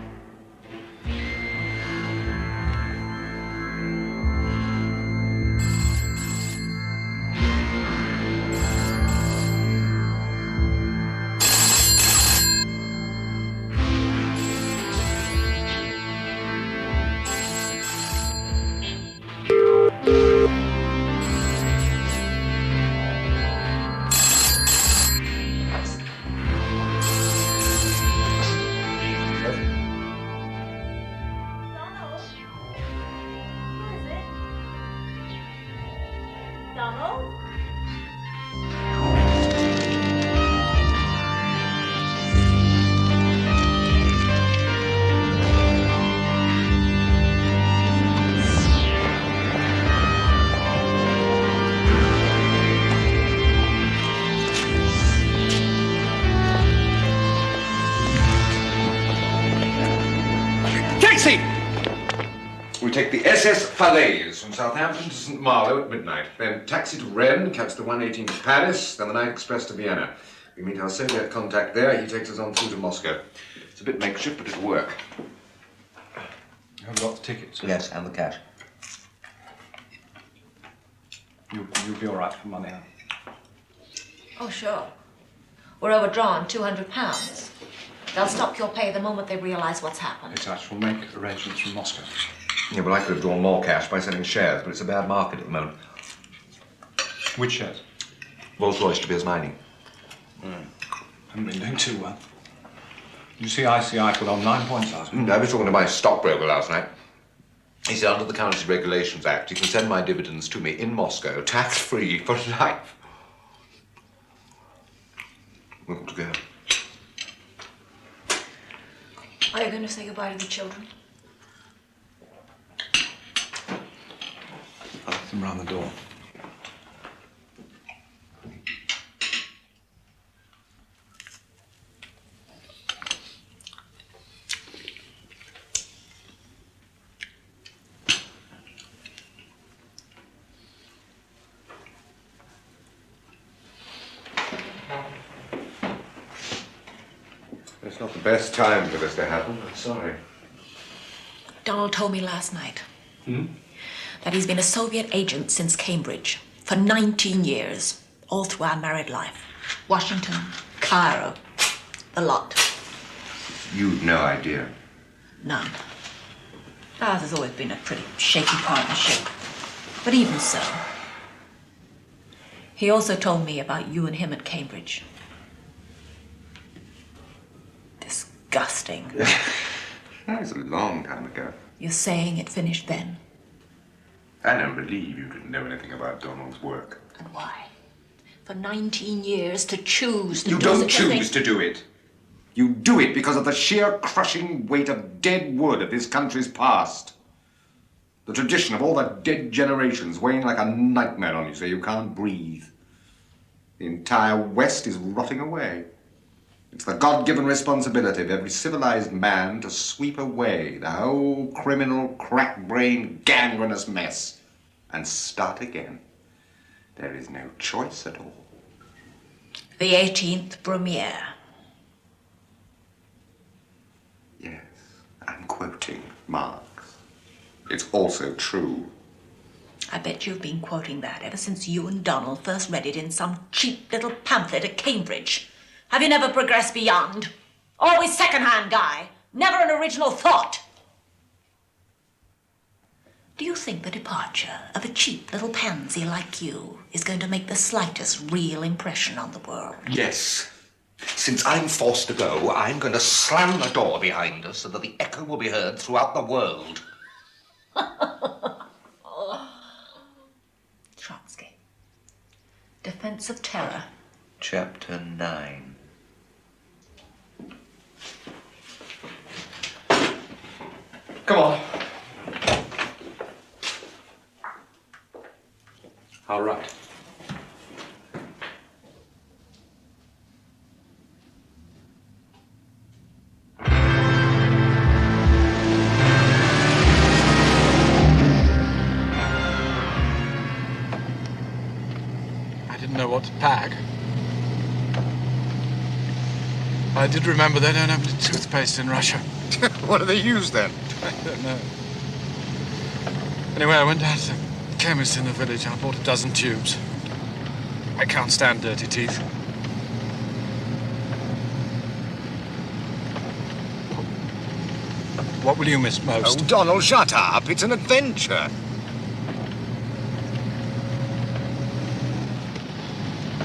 Taxi! We take the SS Falaise from Southampton to St. Malo at midnight. Then taxi to Rennes, catch the 118 to Paris, then the night express to Vienna. We meet our Soviet contact there. He takes us on through to Moscow. It's a bit makeshift, but it'll work. I've got the tickets. Yes, and the cash. You'll be all right for money, huh? Oh, sure. We're overdrawn £200. They'll stop your pay the moment they realize what's happened. Besides, we'll make arrangements from Moscow. Yeah, well, I could have drawn more cash by selling shares, but it's a bad market at the moment. Which shares? Rolls-Royce De Beers Mining. Haven't been doing too well. You see, ICI put on 9 points last week. I was talking to my stockbroker last night. He said under the Currency Regulations Act, he can send my dividends to me in Moscow, tax-free for life. We've got to go. Are you going to say goodbye to the children? I left them round the door. It's not the best time for this to happen. I'm sorry. Donald told me last night that he's been a Soviet agent since Cambridge for 19 years, all through our married life. Washington, Cairo, the lot. You'd no idea. None. Ours has always been a pretty shaky partnership. But even so, he also told me about you and him at Cambridge. Disgusting. That was a long time ago. You're saying it finished then? I don't believe you didn't know anything about Donald's work. And why? For 19 years to choose to You do don't such a thing. choose to do it. You do it because of the sheer crushing weight of dead wood of this country's past. The tradition of all the dead generations weighing like a nightmare on you so you can't breathe. The entire West is rotting away. It's the God-given responsibility of every civilized man to sweep away the whole criminal, crack-brained, gangrenous mess and start again. There is no choice at all. The 18th Brumaire. Yes, I'm quoting Marx. It's also true. I bet you've been quoting that ever since you and Donald first read it in some cheap little pamphlet at Cambridge. Have you never progressed beyond? Always second-hand guy. Never an original thought. Do you think the departure of a cheap little pansy like you is going to make the slightest real impression on the world? Yes. Since I'm forced to go, I'm going to slam the door behind us so that the echo will be heard throughout the world. Trotsky. Defense of Terror. Chapter 9. Come on. All right. I didn't know what to pack. I did remember they don't have any toothpaste in Russia. What do they use then? I don't know. Anyway, I went down to the chemist in the village. I bought a dozen tubes. I can't stand dirty teeth. What will you miss most? Oh, Donald, shut up. It's an adventure.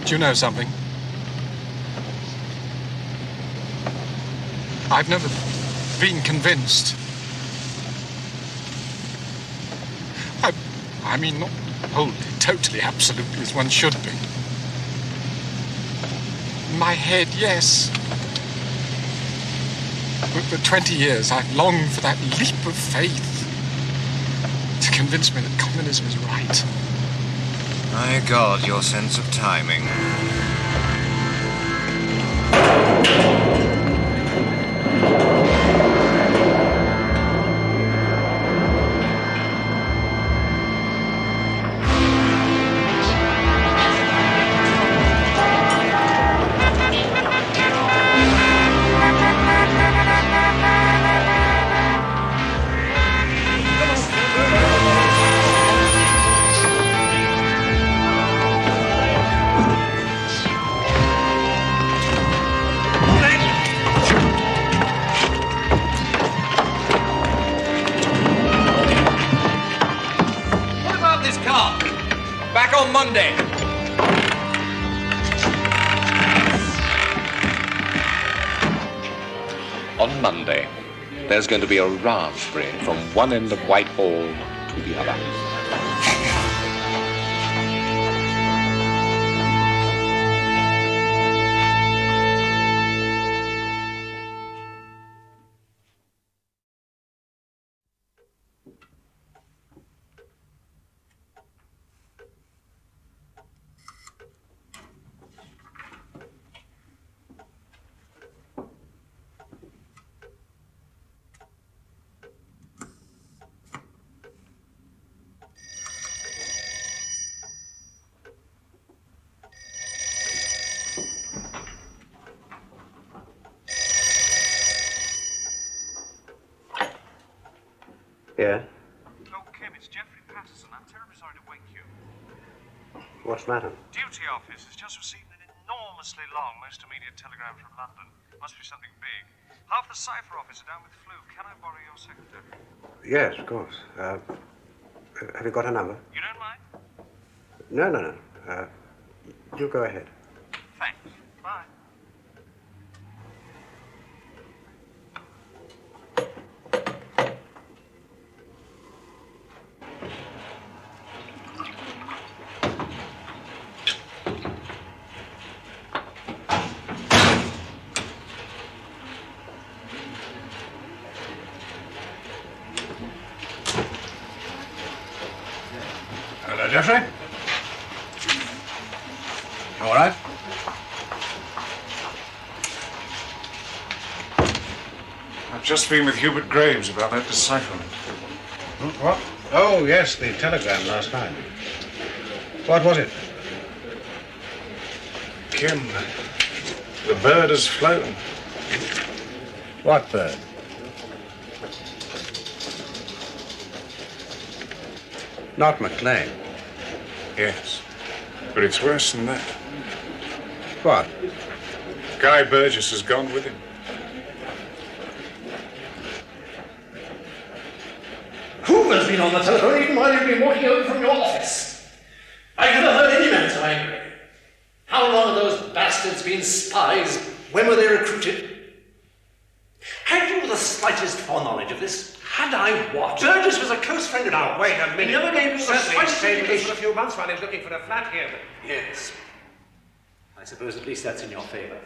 Do you know something? I've never been convinced. I mean, not wholly, totally, absolutely, as one should be. In my head, yes. But for 20 years, I've longed for that leap of faith to convince me that communism is right. My God, your sense of timing. on Monday, there's going to be a raspberry from one end of Whitehall to the other. Yeah? Oh, Kim, it's Jeffrey Patterson. I'm terribly sorry to wake you. What's the matter? Duty office has just received an enormously long, most immediate telegram from London. Must be something big. Half the cipher office are down with flu. Can I borrow your secretary? Yes, of course. Have you got a number? You don't mind? No. You go ahead. Thanks. Bye. Hello, Jeffrey. You all right? I've just been with Hubert Graves about that decipherment. What? Oh, yes, the telegram last night. What was it? Kim, the bird has flown. What bird? Not Maclean. Yes, but it's worse than that. What? Guy Burgess has gone with him. Who has been on the telephone even while you've been walking over from your office? I've never heard any man so angry. How long have those bastards been spies? When were they recruited? Had you the slightest foreknowledge of this? Had I what? Burgess was a close friend of ours. Wait a minute. He never gave you the Certainly slightest stayed with us indication. for a few months while he was looking for a flat here. Yes. I suppose at least that's in your favor.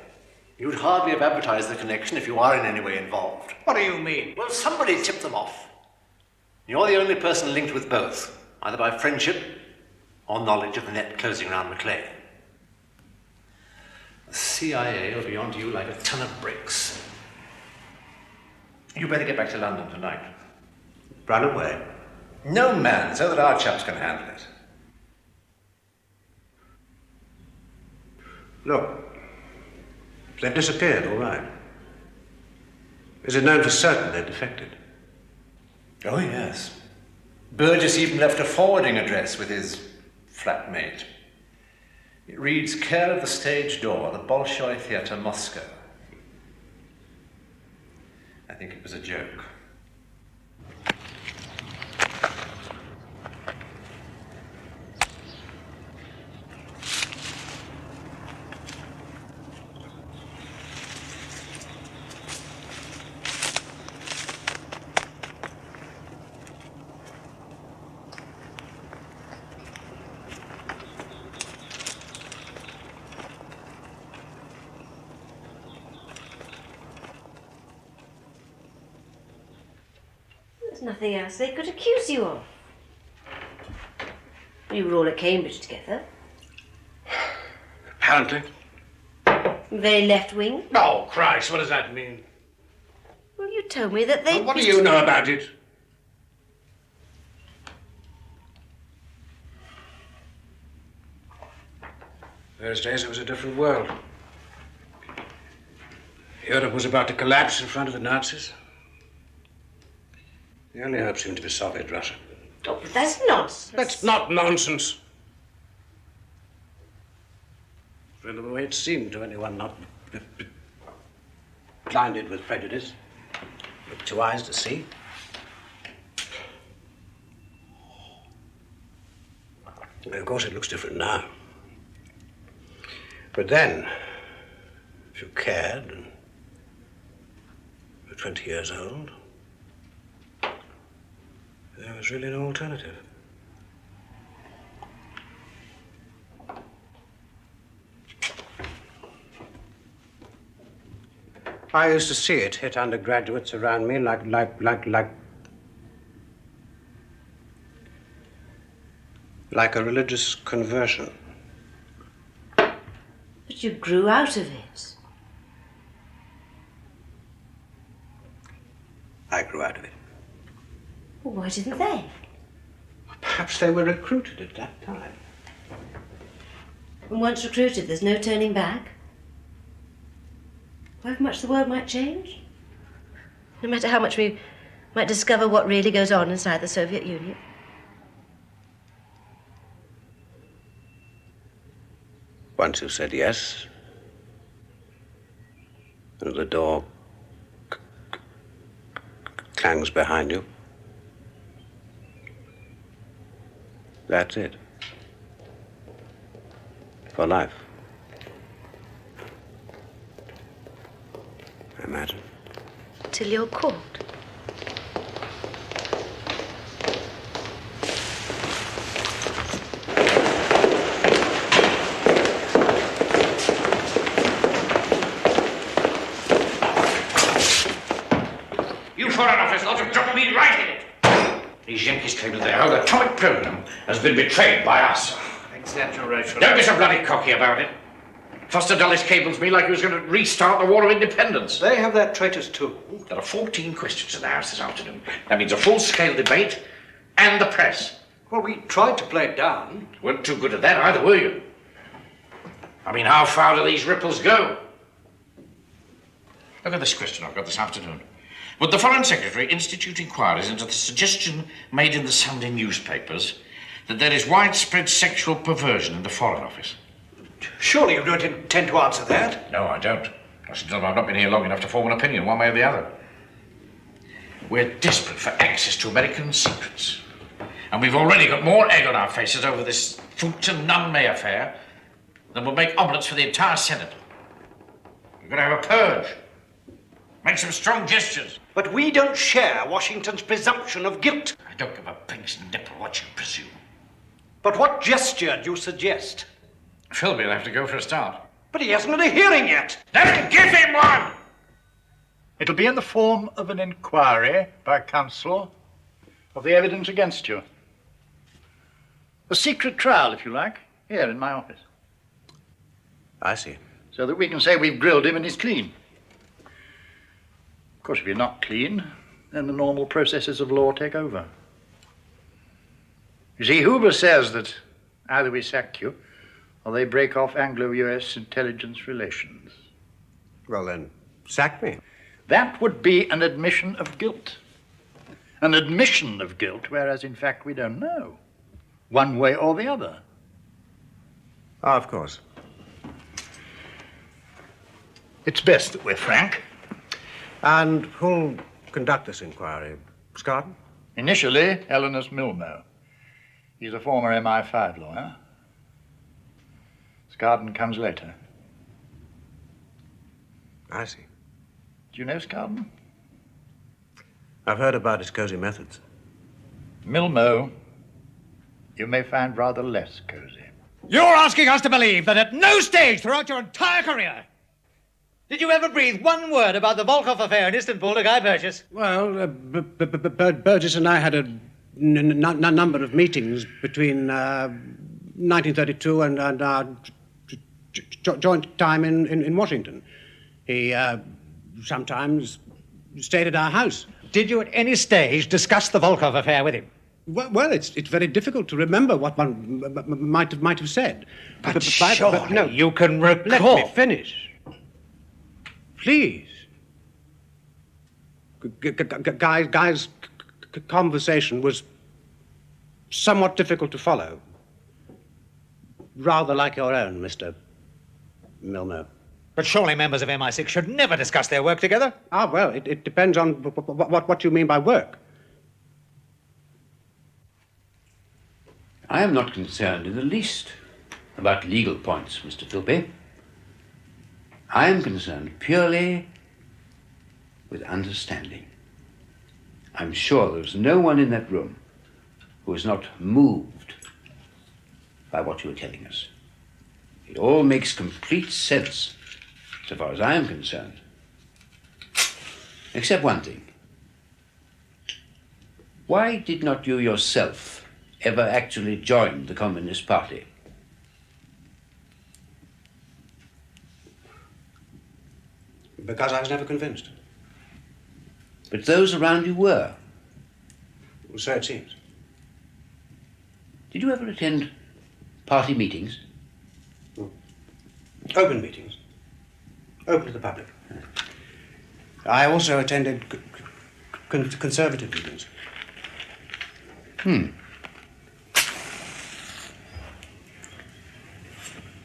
You'd hardly have advertised the connection if you are in any way involved. What do you mean? Well, somebody tipped them off. You're the only person linked with both, either by friendship or knowledge of the net closing around Maclean. The CIA will be onto you like a ton of bricks. You better get back to London tonight. Run away. No man, so that our chaps can handle it. Look, they've disappeared, all right. Is it known for certain they're defected? Oh, yes. Burgess even left a forwarding address with his flatmate. It reads, care of the stage door, the Bolshoi Theatre, Moscow. I think it was a joke. Nothing else they could accuse you of. You were all at Cambridge together. Apparently. Very left-wing. Oh, Christ, what does that mean? Well, you told me that they... Well, what do you know about it? Those days it was a different world. Europe was about to collapse in front of the Nazis. The only hope seemed to be Soviet Russia. Oh, but that's nonsense. That's not nonsense. Well, the way it seemed to anyone not blinded with prejudice, with 2 eyes to see. Well, of course, it looks different now. But then, if you cared and were 20 years old, there was really no alternative. I used to see it hit undergraduates around me like a religious conversion. But you grew out of it. I grew out of it. Well, why didn't they? Perhaps they were recruited at that time. And once recruited, there's no turning back? However much the world might change? No matter how much we might discover what really goes on inside the Soviet Union? Once you said yes, and the door clangs behind you, that's it. For life. I imagine. Till you're caught. You foreign officers ought to drop me right in it. These Yankees claim that their whole atomic program has been betrayed by us. Exaggeration. Don't be so bloody cocky about it. Foster Dulles cables me like he was going to restart the War of Independence. They have their traitors too. There are 14 questions in the House this afternoon. That means a full-scale debate and the press. Well, we tried to play it down. Weren't too good at that either, were you? I mean, how far do these ripples go? Look at this question I've got this afternoon. Would the Foreign Secretary institute inquiries into the suggestion made in the Sunday newspapers that there is widespread sexual perversion in the Foreign Office? Surely you don't intend to answer that? No, I don't. I've not been here long enough to form an opinion one way or the other. We're desperate for access to American secrets. And we've already got more egg on our faces over this Fulton-Nunn-May affair than will make omelettes for the entire Senate. We're going to have a purge. Make some strong gestures. But we don't share Washington's presumption of guilt. I don't give a pig's nipple what you presume. But what gesture do you suggest? Philby will have to go for a start. But he hasn't had a hearing yet. Then give him one! It'll be in the form of an inquiry by counsel of the evidence against you. A secret trial, if you like, here in my office. I see. So that we can say we've grilled him and he's clean. Of course, if you're not clean, then the normal processes of law take over. You see, Hoover says that either we sack you or they break off Anglo-US intelligence relations. Well, then, sack me. That would be an admission of guilt. An admission of guilt, whereas in fact we don't know, one way or the other. Ah, of course. It's best that we're frank. And who'll conduct this inquiry? Scarden? Initially, Eleanor Milmo. He's a former MI5 lawyer. Scarden comes later. I see. Do you know Scarden? I've heard about his cozy methods. Milmo, you may find rather less cozy. You're asking us to believe that at no stage throughout your entire career did you ever breathe one word about the Volkov affair in Istanbul to Guy Burgess? Well, Burgess and I had a number of meetings between 1932 and our joint time in Washington. He sometimes stayed at our house. Did you at any stage discuss the Volkov affair with him? Well, it's very difficult to remember what one might have said. But surely no, you can recall. Let me finish. Please. Guy's conversation was somewhat difficult to follow. Rather like your own, Mr. Milmo. But surely members of MI6 should never discuss their work together. Ah, well, it depends on what you mean by work. I am not concerned in the least about legal points, Mr. Philby. I am concerned purely with understanding. I'm sure there's no one in that room who is not moved by what you're telling us. It all makes complete sense, so far as I am concerned. Except one thing. Why did not you yourself ever actually join the Communist Party? Because I was never convinced. But those around you were. So it seems. Did you ever attend party meetings? Open meetings. Open to the public. I also attended conservative meetings.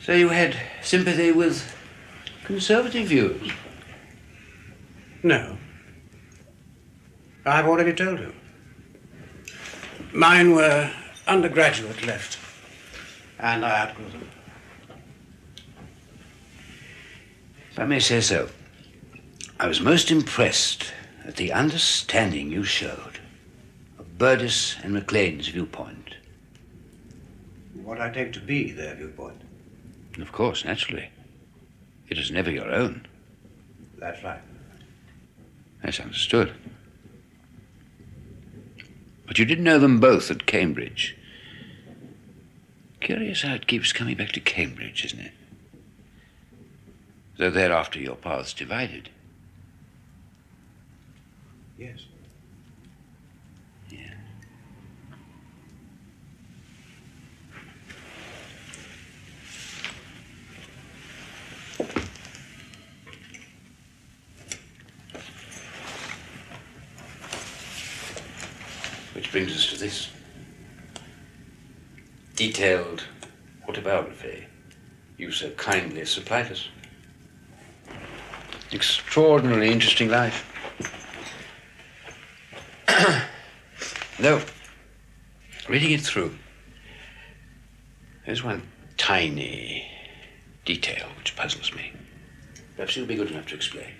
So you had sympathy with conservative views? No. I've already told you. Mine were undergraduate left, and I outgrew them. If I may say so, I was most impressed at the understanding you showed of Burgess and Maclean's viewpoint. What I take to be their viewpoint. Of course, naturally. It is never your own. That's right. That's understood. But you did know them both at Cambridge. Curious how it keeps coming back to Cambridge, isn't it? Though thereafter your paths divided. Yes. Yeah. Which brings us to this detailed autobiography you so kindly supplied us. Extraordinarily interesting life. Though, reading it through, there's one tiny detail which puzzles me. Perhaps you'll be good enough to explain.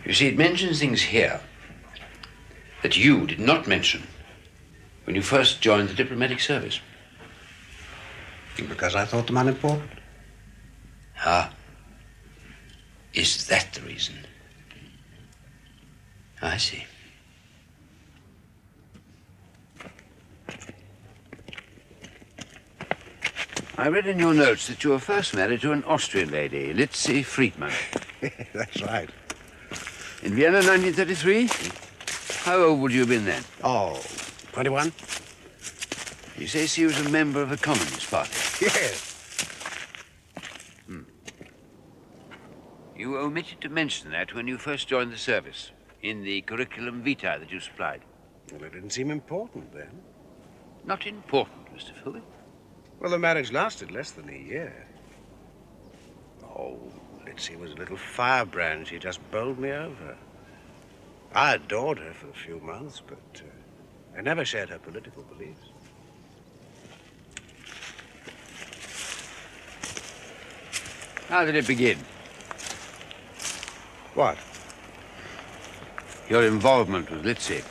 You see, it mentions things here that you did not mention when you first joined the diplomatic service. Because I thought them unimportant. Ah. Is that the reason? I see. I read in your notes that you were first married to an Austrian lady, Litzy Friedman. That's right. In Vienna, 1933? How old would you have been then? Oh, 21. You say she was a member of the Communist Party? Yes. You omitted to mention that when you first joined the service, in the curriculum vitae that you supplied. Well, it didn't seem important then. Not important, Mr. Philby. Well, the marriage lasted less than a year. Oh, Litzy was a little firebrand. She just bowled me over. I adored her for a few months, but I never shared her political beliefs. How did it begin? What? Your involvement with Litzy.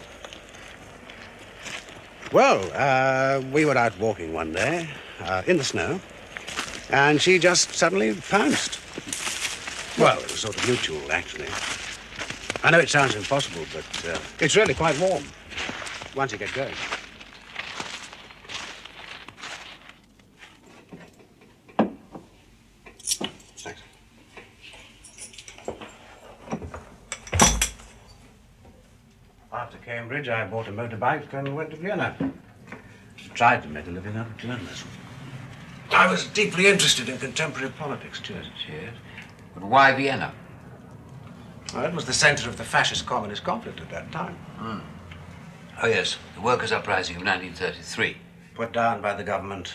Well, we were out walking one day, in the snow, and she just suddenly pounced. Well, it was sort of mutual, actually. I know it sounds impossible, but it's really quite warm once you get going. Thanks. After Cambridge, I bought a motorbike and went to Vienna. Tried to make a living out of journalism. I was deeply interested in contemporary politics, too. Yes. But why Vienna? Well, it was the center of the fascist-communist conflict at that time. Oh, yes. The workers' uprising of 1933. Put down by the government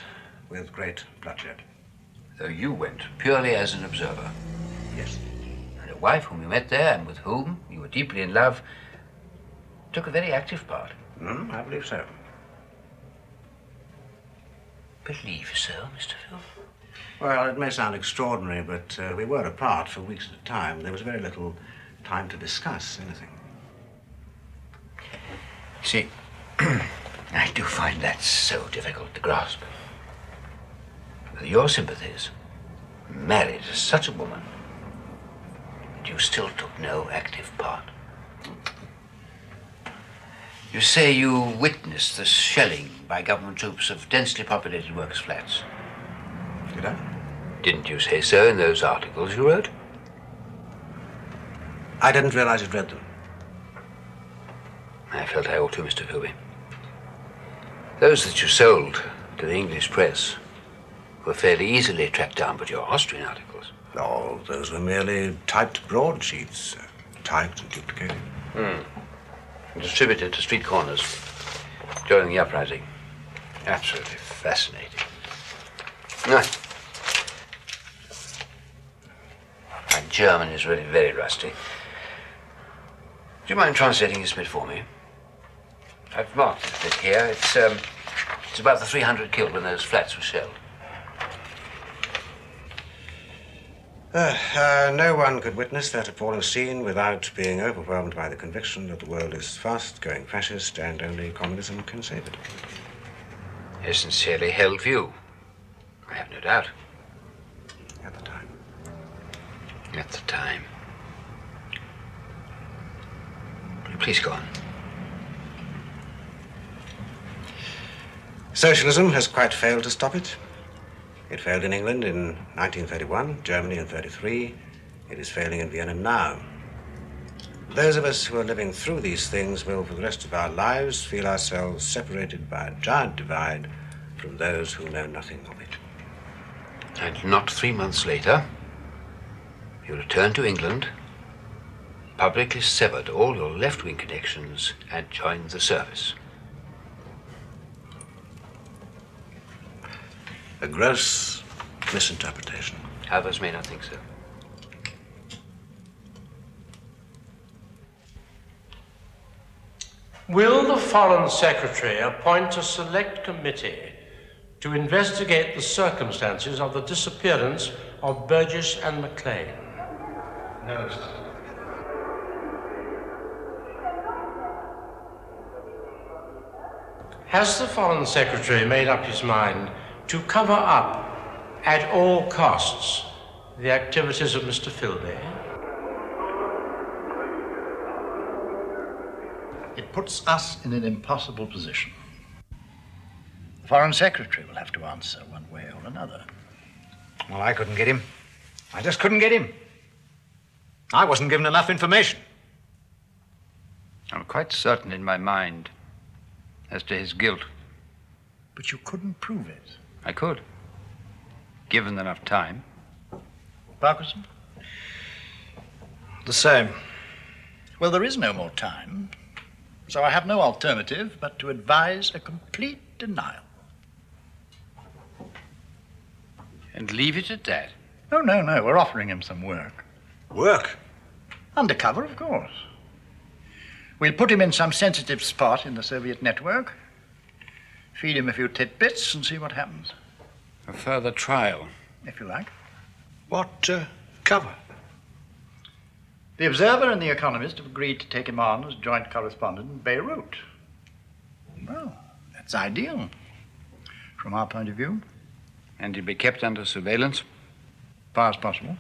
with great bloodshed. So you went purely as an observer? Yes. And a wife whom you met there and with whom you were deeply in love took a very active part? I believe so. Believe so, Mr. Phil? Well, it may sound extraordinary, but we were apart for weeks at a time. There was very little time to discuss anything. See, I do find that so difficult to grasp. With your sympathies, married to such a woman, but you still took no active part. You say you witnessed the shelling by government troops of densely populated workers' flats. Did I? Didn't you say so in those articles you wrote? I didn't realize you'd read them. I felt I ought to, Mr. Philby. Those that you sold to the English press were fairly easily tracked down, but your Austrian articles... Oh, those were merely typed broadsheets, typed and duplicated. And distributed to street corners during the uprising. Absolutely fascinating. My German is really very rusty. Do you mind translating this bit for me? I've marked it a bit here. It's about the 300 killed when those flats were shelled. No one could witness that appalling scene without being overwhelmed by the conviction that the world is fast going fascist and only communism can save it. A sincerely held view. I have no doubt. At the time. At the time. Please go on. Socialism has quite failed to stop it. It failed in England in 1931, Germany in 1933. It is failing in Vienna now. Those of us who are living through these things will, for the rest of our lives, feel ourselves separated by a giant divide from those who know nothing of it. And not 3 months later, you returned to England, publicly severed all your left-wing connections, and joined the service. A gross misinterpretation. Others may not think so. Will the Foreign Secretary appoint a select committee to investigate the circumstances of the disappearance of Burgess and Maclean? No, sir. Has the Foreign Secretary made up his mind to cover up, at all costs, the activities of Mr. Philby? It puts us in an impossible position. The Foreign Secretary will have to answer one way or another. Well, I couldn't get him. I just couldn't get him. I wasn't given enough information. I'm quite certain in my mind as to his guilt. But you couldn't prove it. I could, given enough time. Parkinson? The same. Well, there is no more time, so I have no alternative but to advise a complete denial. And leave it at that? Oh, no, we're offering him some work. Work? Undercover, of course. We'll put him in some sensitive spot in the Soviet network, feed him a few tidbits and see what happens. A further trial? If you like. What cover? The Observer and The Economist have agreed to take him on as joint correspondent in Beirut. Well, that's ideal from our point of view. And he'll be kept under surveillance? As far as possible.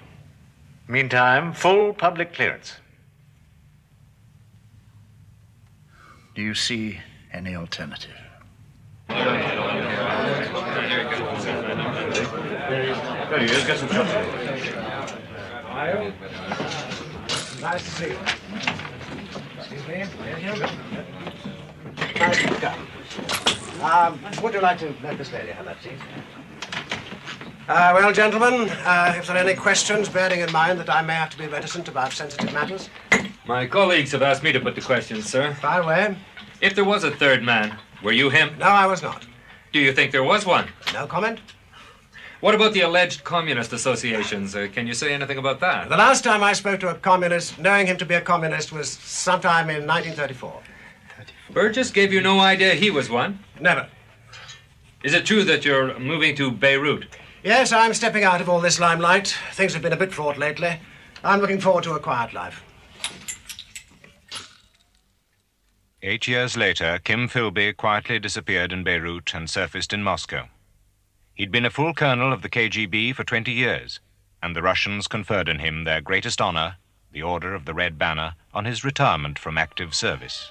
Meantime, full public clearance. Do you see any alternative? Get some shots. Nice to see you. Excuse me. Nice to come. Would you like to let this lady have that seat? Well, gentlemen, if there are any questions, bearing in mind that I may have to be reticent about sensitive matters. My colleagues have asked me to put the questions, sir. Fire away. If there was a third man, were you him? No, I was not. Do you think there was one? No comment. What about the alleged communist associations? Can you say anything about that? The last time I spoke to a communist, knowing him to be a communist, was sometime in 1934. Burgess gave you no idea he was one? Never. Is it true that you're moving to Beirut? Yes, I'm stepping out of all this limelight. Things have been a bit fraught lately. I'm looking forward to a quiet life. 8 years later, Kim Philby quietly disappeared in Beirut and surfaced in Moscow. He'd been a full colonel of the KGB for 20 years, and the Russians conferred on him their greatest honor, the Order of the Red Banner, on his retirement from active service.